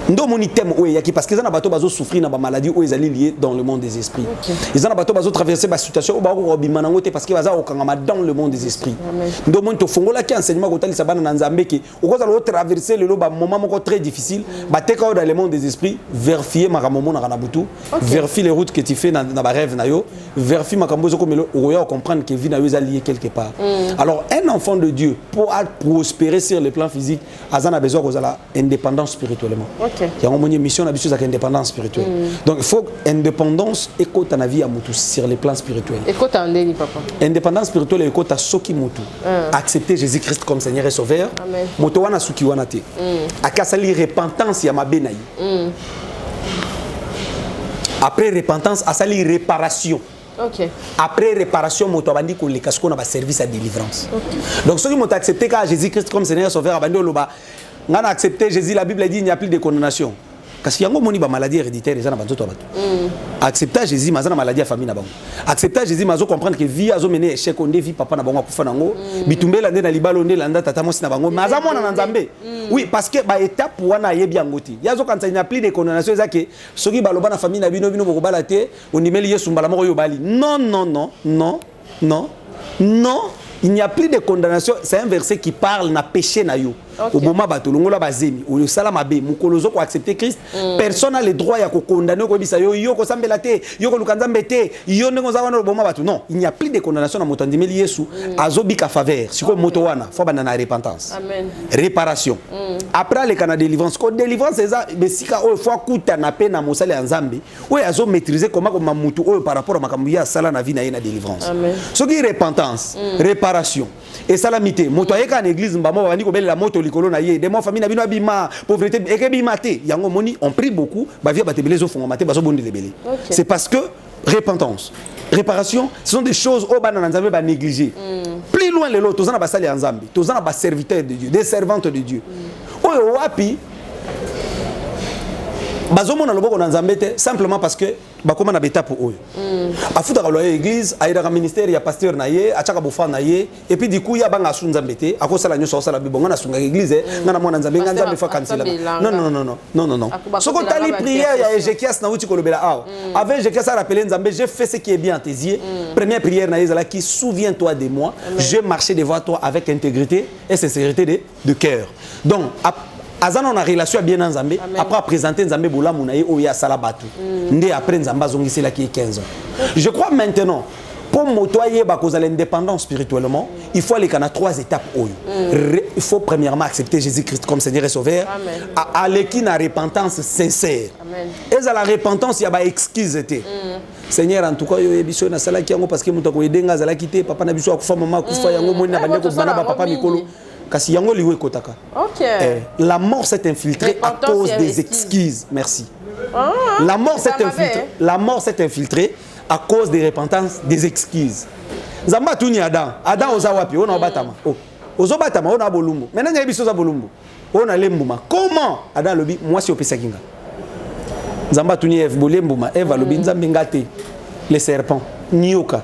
ndo moni thème oyo yaki parce que za na bato bazo souffrir na ba maladie oyo ezali lié dans le monde des esprits ils na bato bazo traverser ba situation ba ko bimana ngote parce que baza okangama dans le monde des esprits ndo moni to fongola ki enseignement ko tali sabana na nzambe ki okoza lo traverser le ba moment moko très difficile ba teka dans le monde des esprits vérifier makamomo na kana butu vérifier les routes que tu fais na ba rêve na yo vérifier makambo zo komelo oya comprendre que vie na yo est lié quelque part alors un enfant de Dieu pour prospérer sur le plan physique azana besoin kozala indépendance spirituellement il y a une mission d'habitude avec indépendance spirituelle. Donc il faut indépendance et côté na vie à mutu sur les plans spirituels. Et côté andeni papa. Indépendance spirituelle et côté soki mutu. Accepter Jésus-Christ comme Seigneur et Sauveur. Amen. Moto wana suki wana te. Akasali repentance ya mabe na yi. Après repentance asali réparation. OK. Après réparation moto abandi ko leka siko na ba service à délivrance. Donc ceux qui m'ont accepté ka Jésus-Christ comme Seigneur et Sauveur abandi loba on a accepté Jésus, la Bible dit il n'y a plus de condamnation. Parce qu'il y a une maladie héréditaire, les gens n'ont pas accepter Jésus, mais une maladie à famille. Accepter Jésus, mais comprendre que vie a mené échec, on dévie papa na bango kufa nango, bitumbe la ndé na libalo ndé landa tata mosi na bango, mais azamo na nzambe. Oui, parce que ba étape wana yebi angoti. Yazo quand il n'y a plus de condamnation, ça que soki baloba na famille na bino bino boko balate, on imeli yesu mbala moko yo bali. Non non non non non non. Il n'y a plus de condamnation, c'est un verset qui parle na péché na yo. Au moment bato longola bazemi, au salama be, mukolozo ko accepter Christ, personne n'a le droit ya ko condamner ko bisa yo yo ko sambela te, yo ko lukanzambe te, yo ndeko za wana au moment bato. Non, il n'y a plus de condamnation na moto ndimeli Yesu, azobika faveur, siko moto wana, faut bana na repentance. Amen. Réparation. Après le canal délivrance, ko délivrance eza besika o faut kuta na pe na mosale nzambe, o azo maîtriser comment ko mamutu o par rapport à makambu ya sala na vie na yena délivrance. Amen. Ce qui repentance, réparation et salamité. Moto ayeka en église mbamo bani ko belle la moto likolo na ye, de mon famille na bino abima, pauvreté ekebima te. Yango moni on prie beaucoup, ba via batebele zo fonga mate bazo bondi lebele. C'est parce que repentance, réparation, ce sont des choses au bana nzambe ba négliger. Plus loin les lots, tozana ba sali nzambe, tozana ba serviteurs de Dieu, des servantes de Dieu. Oyo wapi bazomona loboko na nzambe te simplement parce que bakoma na beta pour oyo afuta kaloya église aida ka ministère ya pasteur na ye achaka bofa na ye et puis du coup ya banga su nzambe te akosala nyoso osala bibonga na sunga église ngana mwana nzambe nzambe fa kansela non non non non non non non soko tali prière ya Ézéchias na uti kolobela awa avec Ézéchias a rappelé nzambe j'ai fait ce qui est bien à tes yeux première prière na yezala qui souviens-toi de moi je marchais devant toi avec intégrité et sincérité de cœur donc azana on a relation bien nzambe après présenter nzambe bola munaye oya sala batu ndé après nzamba zongisela ki 15 ans je crois maintenant pour motoyer ba cause l'indépendance spirituellement il faut aller kana 3 étapes oyo il faut premièrement accepter Jésus-Christ comme Seigneur et Sauveur aller qui na repentance sincère et à la repentance il y a ba excuse été Seigneur en tout cas yo ebiso na sala ki yango parce que muto ko edenga zala kité papa na biso akufa mama akufa yango moni na bande ko bana ba papa mikolo. La mort s'est infiltrée à cause des excuses. Merci. La mort s'est infiltrée à cause des repentances, des excuses. Zamba tuni Adam. Adam ozawapi, on a batama. Oh, ozobatama, on a bolumbu. Maintenant il y a biso za bolumbu. On a lembuma. Comment Adam lobi moi si opesa kinga. Zamba tuni Eve bolembuma. Eve lobi nzambe ngate les serpents. Nioka.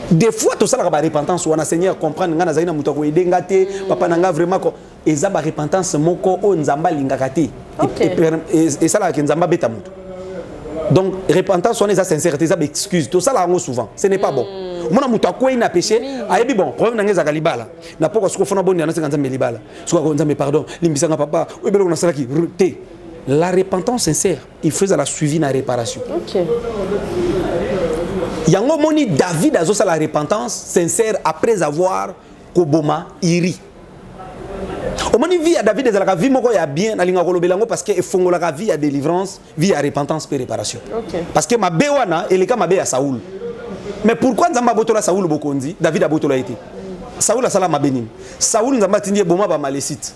Des fois tout ça la repentance ou on a Seigneur comprendre ngana zaina muto ko edengate papa nanga vraiment ko eza ba repentance moko o nzamba lingakate et ça là que nzamba beta muto donc repentance on est sincérité ça excuse tout ça là souvent ce n'est pas bon mona muto ko ina péché ayebi bon problème nanga za libala na poko siko fona boni na nzambe libala siko ko nzambe pardon limbisa nga papa o belo na sala ki te la repentance sincère il faisait la suivi na réparation. OK. Yango moni David a zosa la repentance sincère après avoir koboma iri. Au moni vie à David ezalaka vie moko ya bien na linga kolobelango parce que efongolaka vie à délivrance, vie à repentance et réparation. Okay. Parce que ma bewana eleka mabe ya Saoul. Mais pourquoi nzamba botola Saoul bokonzi, David a botola été. Saoul a sala mabenim. Saoul nzamba tindie boma ba malécite.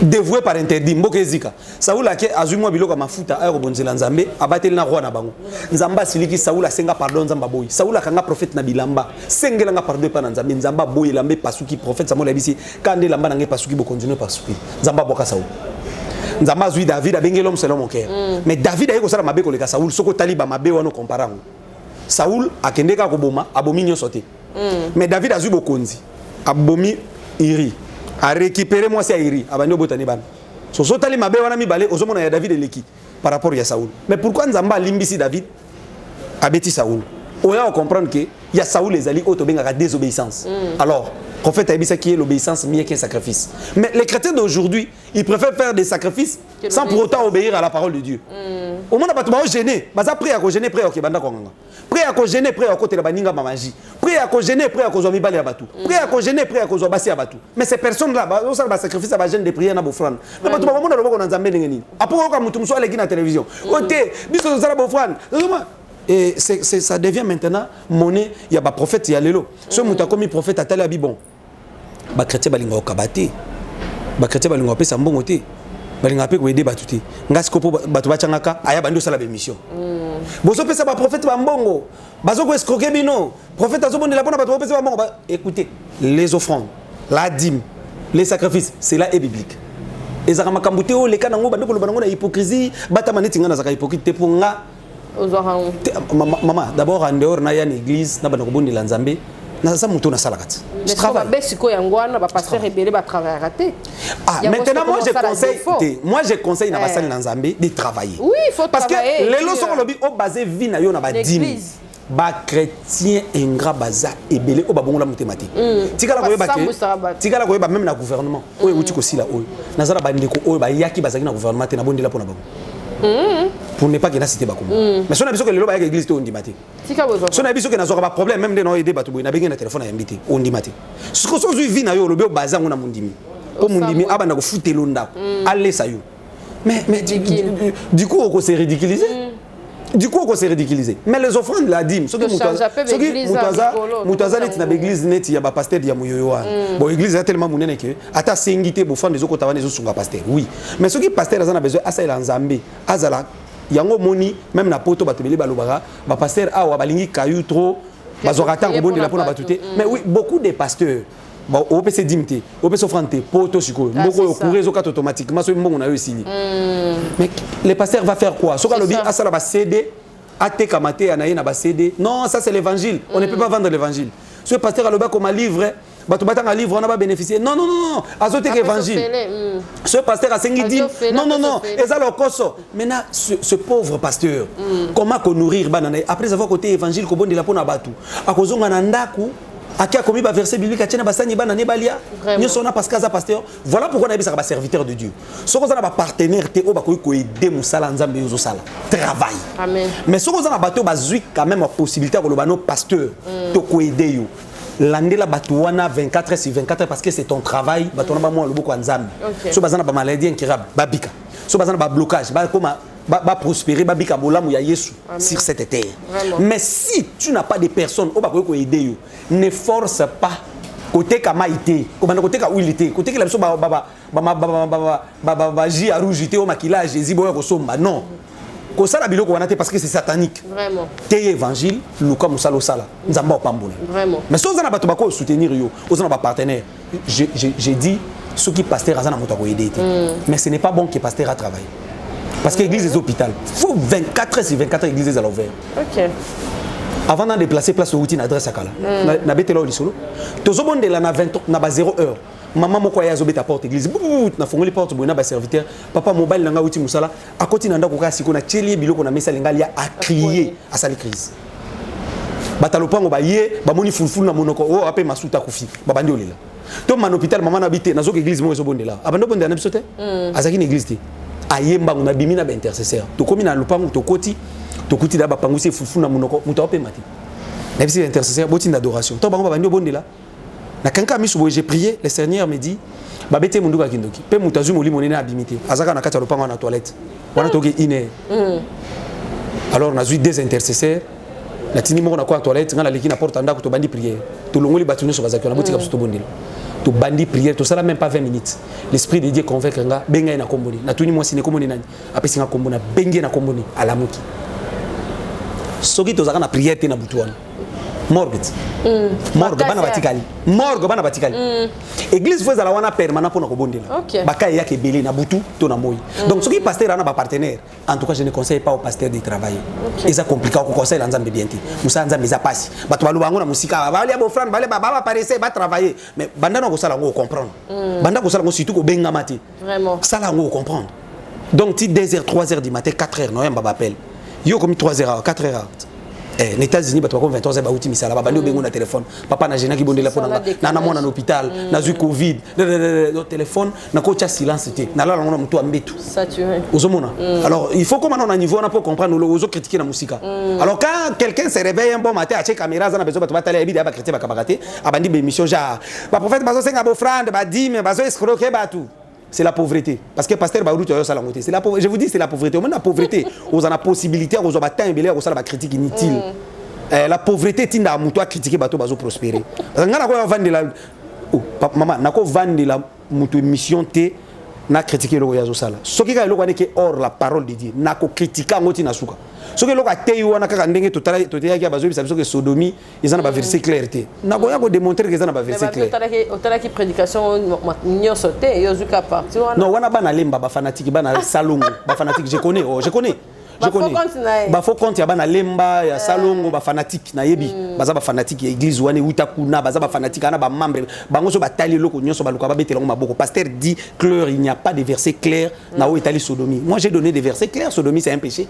dévoué par interdit mboka ezika Saoul ake azui mwa biloko mafuta ayo bonzela nzambe abateli na roi na bango nzamba siliki Saoul asenga pardon nzamba boyi Saoul akanga prophète na bilamba sengela nga pardon pa na nzambe nzamba boyi lambe pasuki prophète Samuel abisi kande lamba na nge pasuki bo continuer pasuki nzamba boka Saoul nzamba azui David abenge l'homme selon mon cœur mais David ayeko sala mabe koleka Saoul soko taliba mabe wano comparango Saoul akendeka ko boma abomi nyonso te mais David azui bokonzi abomi iri a récupérer moi c'est iri abandi obotani ban so tali mabe wana mibale ozomona ya David eleki par rapport à Saoul mais pourquoi nzamba limbisi David abeti Saoul oya comprendre que il y a Saoul les ali auto benga désobéissance alors prophète Abissa qui est l'obéissance mieux qu'un sacrifice mais les chrétiens d'aujourd'hui ils préfèrent faire des sacrifices sans pour autant obéir à la parole de Dieu au moment où tu gêner baza prier à gêner prier OK banda konganga prier à gêner prier à côté la baninga magie prier à gêner prier à cause mi balé abatu prier à gêner prier à cause basi abatu mais ces personnes là on ça ba sacrifice à gêne de prier na bofrane mais batu ba mona loboko na nzambe ngeni apo ko mutu muso aleki na télévision oté biso zo sala bofrane et ça devient maintenant monnaie il y a ba prophète il y a lelo ce muta comme prophète atali abibon ba chrétien balinga okabate ba chrétien balinga opesa mbongo te balinga pe ko aider batuti ngasi ko batu bachangaka aya bandi osala ba mission bozo pesa ba prophète ba mbongo bazo ko escroquer bino prophète azobondela pona batu opesa ba mbongo écoutez les offrandes la dîme les sacrifices c'est là est biblique ezaka makambuté o leka nango bandi ko loba nango na hypocrisie bata maneti ngana zaka hypocrite te pour nga maman d'abord en dehors na ya église na bana ko bondela nzambe na ça muto na salakati je travaille besiko yangwana ba pasteur rebelle ba travailler raté maintenant moi je conseille na basali na nzambe de travailler oui il faut parce travailler parce que les leçons lobi o basé vie na yo na ba dîme ba chrétien ingrat baza ebele o ba bongola mutemati tikala ko yeba même na gouvernement o euti ko sila o na zala bandeko o ba yaki bazaki na gouvernement te na bondela pona bango pour ne pas que na cité ba komo mais so na biso que lelo ba ya église te ondimati so na biso que na zo ba problème même de no aider batu boy na bengi na téléphone ya mbité ondimati ce que so zo vi na yo lobi o baza ngona mundimi po mundimi abanda ko futelo ndako alesa yo mais du coup on se ridiculiser du coup on s'est ridiculisé mais les offrandes la dîme ce qui mutaza net na l'église net ya ba pasteur ya muyoyo wana bon église est tellement munene que ata sengité bo offrande zo kota wana zo sunga pasteur oui mais ce qui pasteur azana besoin asala nzambe azala yango moni même na poto batebele balobara ba pasteur awa balingi kayu trop bazorata ngobonde la pona batute mais oui beaucoup de pasteurs bon au PC dimté au PC offrande poto siko mboko courir zo kat automatiquement so mbongo na yo sili mais les pasteurs va faire quoi so ka lobi asala ba CD ate kamate anaye na ba CD non ça c'est l'évangile on ne peut pas vendre l'évangile ce pasteur aloba comme un livre bato batanga livre on a pas bénéficié non azote que évangile ce pasteur a sengi dit non eza lo koso maintenant ce pauvre pasteur comment ko nourrir banana après avoir côté évangile ko bondela pona batu akozonga na ndaku akia komi ba verset biblique atina basani bana ne balia nyoso na parce que za pasteur voilà pourquoi na bisa ba serviteur de Dieu soko za na ba partenaire te o ba ko aider musala nzambe yozo sala travail amen mais soko za na bato bazui quand même la possibilité ko lobano pasteur to ko aider yo landela bato wana 24 sur 24 parce que c'est ton travail bato na ba mo loboko nzambe so bazana ba maladie incurable babika so bazana ba blocage ba koma ba prospérer ba bika bolamu ya Yesu sur cette terre. Mais si tu n'as pas de personnes au ba ko aider yo, ne force pas côté kamaité, côté ka uilité, côté que la biso ba ji a rougité au maquillage, Jésus boya ko somba non. Ko sala biloko wana te parce que c'est satanique. Vraiment. Te évangile, luka musalo sala, nzamba opambola. Vraiment. Mais so zana bato ba ko soutenir yo, ozana ba partenaire. J'ai dit ceux qui pasteur azana moto ko aider. Mais ce n'est pas bon que pasteur a travaillé. Parce que l'église est hôpital. Il faut 24 heures sur 24 églises à l'ouvert. Ok. Avant de déplacer place au routine adresse à Kala. Na bete là au lisolo. Tozobonde là na 20 na 0 heure. Maman moko ya zo beta porte église. Na fongoli porte boina ba serviteur. Papa mobile nanga uti musala. A côté nanda ko kasi ko na tchelie biloko na mesa lingalia a crier à sa crise. Batalopango ba ye ba moni fulful na monoko o ape masuta kufi. Ba bandi olila. To man hôpital maman na bité na zo église mo zo bonde là. Abando bonde na bisote. Azaki na église té. Ayemba on a bimi na ba intercesseur to komi na lupangu to koti to kuti da ba pangusi fufu na munoko muto pe mati na bisi intercesseur boti d'adoration to bango ba bandi bonde là na kanka misu bo j'ai prié le Seigneur me dit ba bete mundu ka kindoki pe mutazu moli monene abimité azaka na kati lupangu na toilette wana toke ine alors na zui des intercesseurs la tini moko na kwa toilette ngala leki na porte ndako to bandi prière to longoli batuni so bazaki na boti ka to bonde to bandi prière to ça même pas 20 minutes l'esprit de Dieu convainc nga benga na komboni na tuni moi sine komboni nani apesi nga kombona benga na komboni alamuki soki to zaka na prière te na butuana morgue morgue bana batikali église fois la wana permanent pour na kobondela baka ya ke belé na butu to na moyi donc soki pasteur ana ba partenaire en tout cas je ne conseille pas au pasteur de travailler ils a compliqué ko conseil la nzambe bien te musa nzambe za pasi bato balu bango na musika ba ya bo frère ba ba paraître ba travailler mais banda na ko sala ngo comprendre banda ko sala ngo surtout ko benga mati vraiment sala ngo comprendre donc ti 2h 3h du matin 4h non yamba appelle yo comme 3h 4h les États-Unis bato comme 23h ba uti misala ba bandi bengo na téléphone papa na gena ki bondela pona na mona na hôpital na zu covid le téléphone na ko cha silence te na la ngona mutu ambetu saturé ozomona alors il faut comment on a niveau on a pour comprendre le ozo critiquer na musika alors quand quelqu'un se réveille un bon matin a check caméra za na besoin bato batala ebi ba critiquer ba kabakate abandi be émission ja ba prophète bazo senga bo frande ba di mais bazo escroquer ba tout. C'est la pauvreté. Parce que pasteur Baoulou, c'est la pauvreté. Je vous dis, c'est la pauvreté. Au moins, la pauvreté, vous avez la possibilité, vous avez la critique inutile. La pauvreté, c'est la moutoire critiquer, bateau, bateau prospérer. Parce que maman, nako vendre la moutoire mission té, na critiquer le royaume sala. Ce qui est le royaume hors la parole de Dieu, nako critiquer ngoti na suka. Ce qui est le royaume té wana kaka ndenge total total ya bazo bisabiso que sodomie, ils en ba verset clair té. Nako ya ko démontrer que ils en ba verset clair. Otala ki prédication nyo sauté yozuka parti wana. Non, wana bana lemba ba fanatique bana salongo, ba fanatique je connais. Ba faux compte ya bana lemba ya salongo ba fanatique na yebi. Baza ba fanatique ya église wana uta kuna baza ba fanatique ana ba membre bango so ba tali loko nyonso ba luka ba betela maboko. Pasteur dit clair, il n'y a pas de verset clair na o itali sodomie. Moi j'ai donné des versets clairs, sodomie c'est un péché.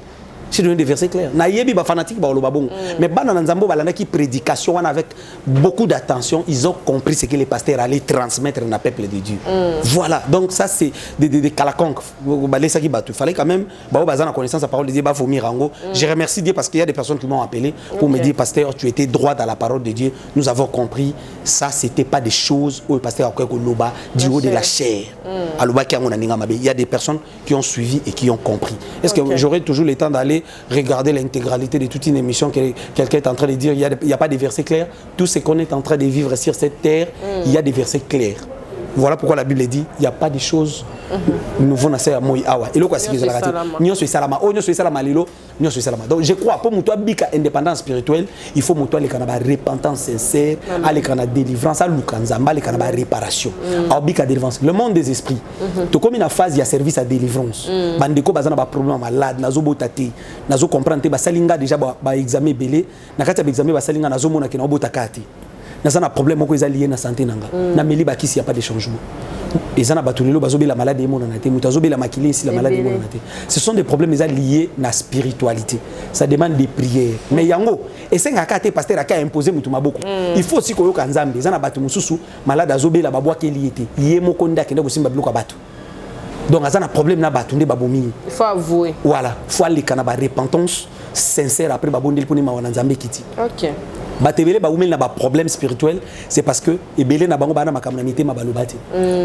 J'ai donné des versets clairs. Na yebi ba fanatique ba oloba bongo. Mais bana nzambo balana ki prédication avec beaucoup d'attention, ils ont compris ce que les pasteurs allaient transmettre au peuple de Dieu. Voilà. Donc ça c'est des calaconques. Il fallait quand même bazana connaissance la parole de Dieu ba vomir ango. Je remercie Dieu parce qu'il y a des personnes qui m'ont appelé pour me dire pasteur, tu étais droit dans la parole de Dieu. Nous avons compris ça c'était pas des choses où le pasteur a loba du haut de la chair. Il y a des personnes qui ont suivi et qui ont compris. Est-ce que j'aurai toujours le temps d'aller regarder l'intégralité de toute une émission que quelqu'un est en train de dire, il n'y a pas de versets clairs. Tout ce qu'on est en train de vivre sur cette terre, il y a des versets clairs. Voilà pourquoi la Bible dit, il n'y a pas de choses nouveau na à moi awa. Et le quoi c'est que la nyon so salama, o nyon so salama lilo, nyon so salama. Donc je crois pour muto bika indépendance spirituelle, il faut muto les kanaba repentance sincère, aller kanaba délivrance, à lukanzamba les kanaba réparation. A bika délivrance. Le monde des esprits. To comme une phase il y a service à délivrance. Bandeko bazana ba problème malade, nazo botate, nazo comprendre ba salinga déjà ba examen belé, na kati ba examen ba salinga nazo mona ke na botakati. Naza na problème moko eza lié na santé nanga. Na meli ba kisi y a pas de changement. Ezana batulelo bazobe la maladie mona na té, mutazobe la makili si la maladie mona na té. Ce sont des problèmes liés na spiritualité. Ça demande des prières. Mais yango esenga ka té pasteur aka imposer mutu maboko. Il faut aussi koyoka nzambe. Ezana batu mususu malade azobe la babwa ke lié té. Yé moko nda kende ko simba biloko batu. Donc azana problème na batu nde babomi. Il faut avouer. Voilà, faut aller kana ba repentance sincère après babondeli poni mawana nzambe kiti. OK. Batebele ba umel na ba problème spirituel, c'est parce que ebele na bango bana makamnamité mabalobate.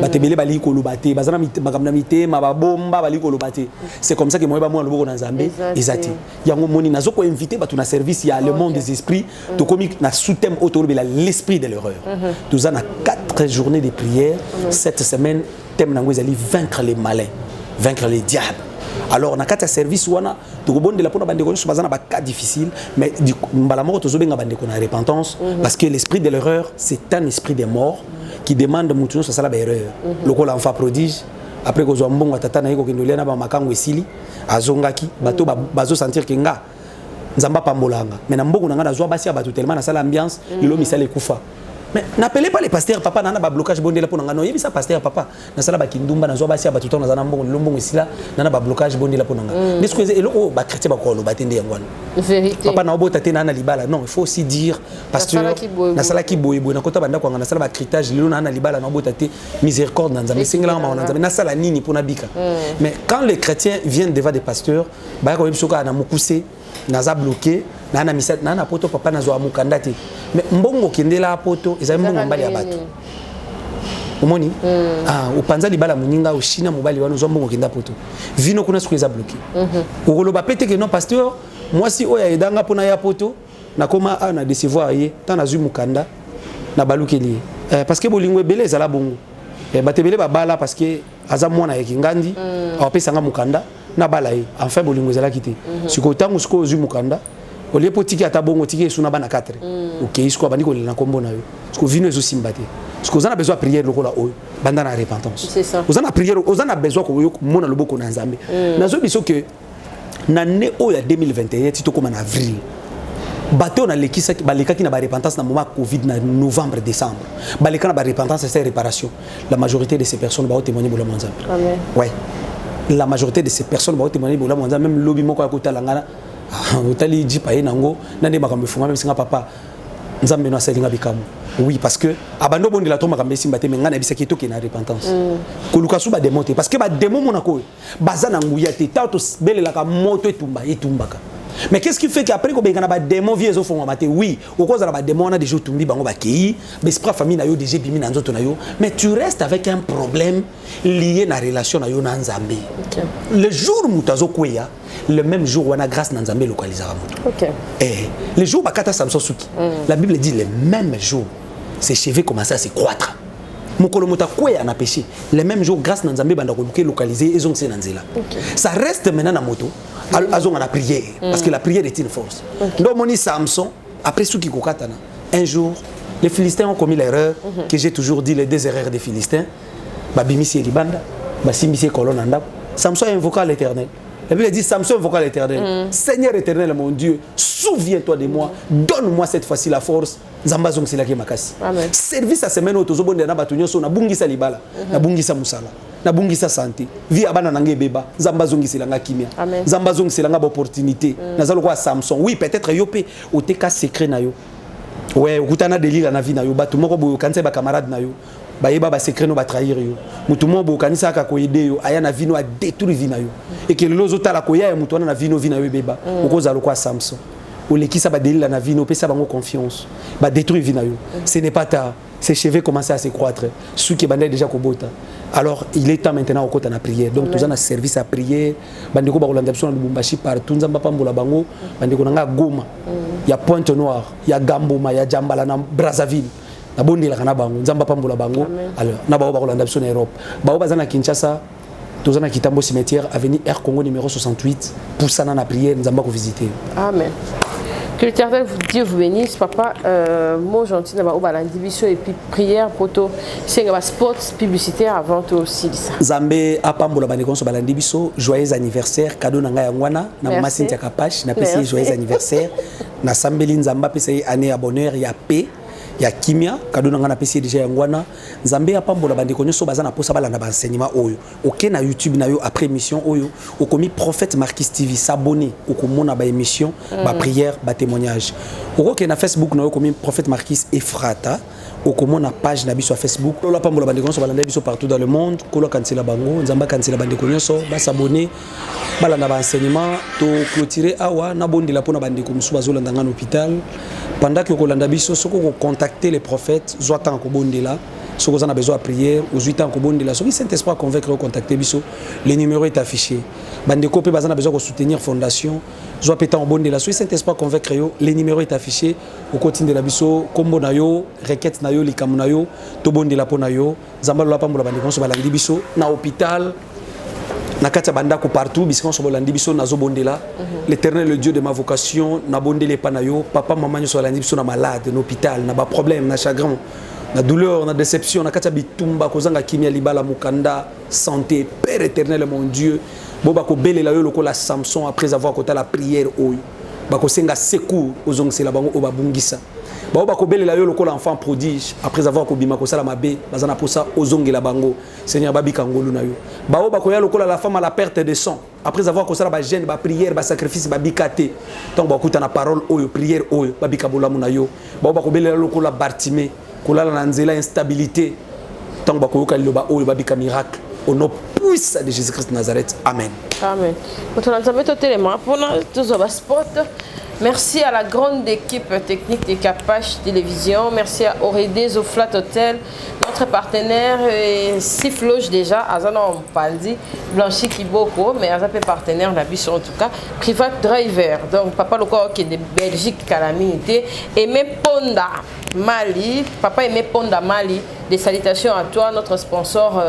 Batebele bali ko lobate, bazana makamnamité mababomba bali ko lobate. C'est comme ça que moi ba mo loboko na Nzambe ezati. Yango moni nazo ko inviter batu na service ya le monde des esprits, to komi na sous-thème autour l'esprit de l'erreur. Nous avons 4 journées de prière cette semaine, thème nango ezali vaincre les malins, vaincre les diables. Alors on a quatre services wana to bonde la pona bande ko bazana ba cas difficile mais du mbalamoko to zobenga bande ko na repentance parce que l'esprit de l'erreur c'est un esprit de mort qui demande mutuno sa sala ba erreur lokola enfant prodige après ko zo mbongo tata na yiko kindolia na ba makango esili azongaki bato bazo sentir que nga nzamba pambolanga mais na mbongo nga na zo basi bato tellement na sala ambiance lilo misale kufa. Mais n'appelez pas les pasteurs papa nana ba blocage bonde la pour ngano yebi sa pasteur papa na sala ba kindumba na zo ba sia ba tuto na zana mbongo lombongo isila nana ba blocage bonde la pour ngana n'est-ce que eloko ba chrétien ba ko lo batende yangwana vérité papa na obota te nana libala non il faut aussi dire pasteur na sala ki boye boye na kota banda ko ngana sala ba critage lelo nana libala na obota te miséricorde na nzambe singela ma na nzambe na sala nini pour na bika mais quand les chrétiens viennent devant des pasteurs ba ko bisoka na mukuse naza bloqué nana misat nana poto papa na zo amukanda te mais mbongo kendela poto ezali mbongo mbali ya bato omoni upanza libala muninga ushina mobali wana zo mbongo kenda poto vino kuna siku eza bloqué okoloba pete que non pasteur moi si oya edanga pona ya poto na koma na décevoir ye tant na zu mukanda na balukeli parce que bolingo ebele ezala bongo bato ebele babala parce que aza mwana ya kingandi awapesanga mokanda na bala ye enfin bolingo ezalaki te sikoyo ntango sikoyo ozwi mokanda olie po tiki ata bongo tiki esu na bana 4 okei sikoyo abandi kolela na nkombo na yo sikoyo vino ezosimba te sikoyo oza na besoin ya priere lokola oyo banda na repentance oza na priere oza na besoin komona loboko na nzambe nazoyebi biso ke na ne oyo ya 2021 ti tokóma na avril bato na lekisaki balekaki na repentance na moment Covid na novembre décembre baleka na repentance c'est réparation la majorité de ces personnes ba témoigner bola mwanza ouais la majorité de ces personnes ba témoigner bola mwanza même lobby moko ya kotala ngana otali jipa ye nango nande makambe funga même singa papa nzambe no aselinga bikamu oui parce que abando bondi la to makambe simba te menga na bisaki to ke na repentance koluka su ba démonter parce que ba démon monako baza na nguya te tato belela ka moto etumbaka. Mais qu'est-ce qui fait qu'après qu'on a des démons vieux au fond maté oui au cause de la démon on a déjà tombé bango bakei mais c'est pas famille na yo déjà bimi na nzoto na yo mais tu restes avec un problème lié na relation na yo na nzambe le jour mutazo kweya le même jour on a grâce na nzambe localisera moto le jour bakata Samson suki la Bible dit le même jour ses cheveux commençaient à se croître mokolo mota kweya na péché le même jour grâce na nzambe banda ko localiser et zonse na nzela ça reste maintenant na moto azonga na prière parce que la prière est une force donc moni Samson après ce qui kokatana un jour les Philistins ont commis l'erreur que j'ai toujours dit les deux erreurs des Philistins babimisi libanda basimisi kolona ndako Samson invoqua l'Éternel. La Bible dit Samson invoqua l'Éternel. Seigneur éternel mon Dieu, souviens-toi de moi, donne-moi cette fois-ci la force. Nzamba zong silaki makasi. Service à semaine otozo bonde na batunyo so na bungisa libala, na bungisa musala, na bungisa santé. Vi abana nange beba, nzamba zong silanga kimia. Nzamba zong silanga opportunité. Nazalo kwa Samson. Oui, peut-être yope oteka secret na yo. Ouais, okutana délire na vie na yo, batu moko boyo kanse ba camarade na yo. Bayeba ba secret no ba trahir yo. Mutu mo bo kanisa ka koyede yo, aya na vino a détruire vie na yo. Et que lozo tala koya ya mutu na vino na yo beba. Okoza lo kwa Samson. Olekisa ba délire na vino pesa bango confiance. Ba détruire vie na yo. Ce n'est pas tard. Ses cheveux commencent à se croître. Ceux qui bandaient déjà kobota. Alors, il est temps maintenant au côté de la prière. Donc, tous on a service à prière. Bandeko ba Rolanda biso na Lubumbashi partout. Nzamba pambola bango. Bandeko nanga Goma. Il y a Pointe Noire, il y a Gamboma, il y a Djambala na Brazzaville. Na bondi la kana bango. Nzamba pambola bango. Alors, na ba Rolanda biso na Europe. Ba bazana Kinshasa. Tous on a Kitambo cimetière avenue Air Congo numéro 68. Pour ça na prière, Nzamba ko visiter. Amen. Que l'Éternel Dieu vous bénisse, papa. Mot gentil d'abord au balandibiso et puis prière pour toi. C'est un spot publicitaire avant tout aussi. Zambé apambola bandeko so balandibiso, joyeux anniversaire, cadeau nanga ya ngwana, na mama Cynthia Kapache, na pesi joyeux anniversaire, na sambeli nzamba pesi année à bonheur ya paix. Ya kimia cadeau nanga na pesi déjà ya ngwana. Zambé apambola bandeko nyoso bazana posa balanda ba enseignement oyo. OK na YouTube na yo après émission oyo, o komi prophète Marquis TV s'abonner o komona ba émission, ba prière, ba témoignage. OK na Facebook na yo komi prophète Marquis Efrata, o komona page na biso Facebook. Lola pambola bandeko nyoso balanda biso partout dans le monde, kolo kansela bango, nzamba kansela bandeko nyoso, ba s'abonner, balanda ba enseignement, to clôturer awa na bondela pona bandeko musu bazolanda ngana hôpital. Pendant que kolanda biso soko ko contacter les prophètes, soit tant ko bondela, soko on a besoin de prière, aux 8 ans ko bondela, soko Saint-Esprit convaincre contacter biso, le numéro est affiché. Bandeko pe bazana besoin de soutenir fondation, soit pétant bondela, soko Saint-Esprit convaincre yo, le numéro est affiché, au continue de la biso, kombo na yo, requête na yo, likamu na yo, to bondela pona yo, zambalo la pambola bandeko so balandi biso na hôpital. Nakata bandako partout biskan so bolandi biso nazo bondela l'Éternel le Dieu de ma vocation na bondele panayo papa maman so balandi biso na malade na hôpital na ba problème na chagrin na douleur na déception nakata bitumba kozanga kimia libala mukanda santé Père éternel mon Dieu boba ko belela yo lokola Samson après avoir kota la prière oyo bako senga secours ozongisela bango obabungisa ba ko belela yo lokola enfant prodige après avoir ko bima ko sala mabe bazana posa ozongela bango Seigneur babika ngolu na yo ba ko ya lokola la femme à la perte de sang après avoir ko sala ba jeûne ba prière ba sacrifice ba bikate tant ba kuta na parole oyo prière oyo babika bolamu na yo ba ko belela lokola Bartimée ko la na nzela instabilité tant ba ko yoka liloba oyo babika miracle au nom puissant de Jésus-Christ de Nazareth. Amen. Amen. Merci à la grande équipe technique de Kapache Télévision. Merci à Oredez au Flat Hotel, notre partenaire Sifloge déjà, Azanon Paldi, Blanchi Kiboko, mais Azapé partenaire Nabiso en tout cas, Private Driver. Donc Papa Loko qui est de Belgique, Calamité, et même Ponda. Mali, papa aimé Ponda Mali, des salutations à toi, notre sponsor,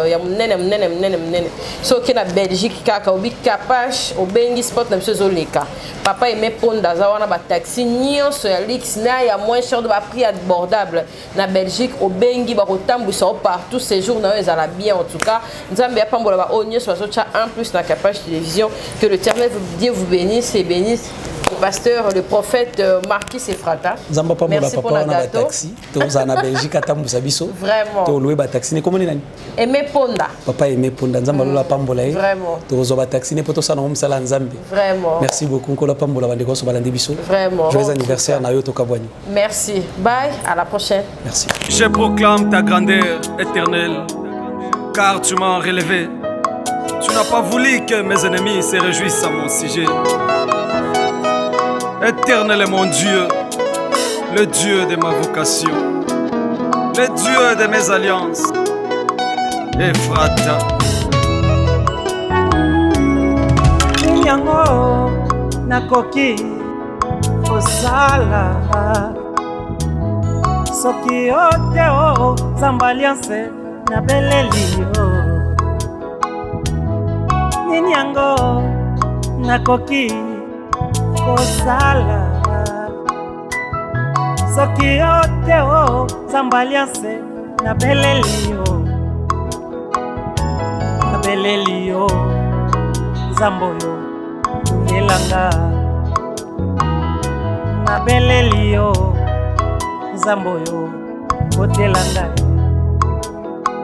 so qui est la Belgique, kaka, obi Kapash, au Bengi Sport, na monsieur Zoleka. Papa aimé Ponda, zawana ba taxi, nyon sur l'X, na ya moins cher de ba prix abordable. Na Belgique, au Bengi, ba rotambu, ça partout, ces jours, na eux, à la bien en tout cas. Nzambe ya pambola ba onyo, soit en plus na Kapash télévision, que le Ternel Dieu vous bénisse et bénisse. Le pasteur, le prophète Marquis Efrata. Merci pour la gâteau. Vraiment. Aimé Ponda. Papa Aimé Ponda. Vraiment. Vraiment. Merci beaucoup. Vraiment. Joyeux anniversaire Nayo Tokabwani. Merci. Bye. À la prochaine. Merci. Je proclame ta grandeur éternelle, car tu m'as relevé. Tu n'as pas voulu que mes ennemis se réjouissent à mon sujet. Éternel est mon Dieu, le Dieu de ma vocation, le Dieu de mes alliances. Efrata. Yango nakoki kosala soki ote o Nzambe alliance na beleli yo nini yango nakoki kosala soki ote o Nzambe alliance na beleli yo Nzambe oyo tungelanga na beleli yo Nzambe oyo botelanga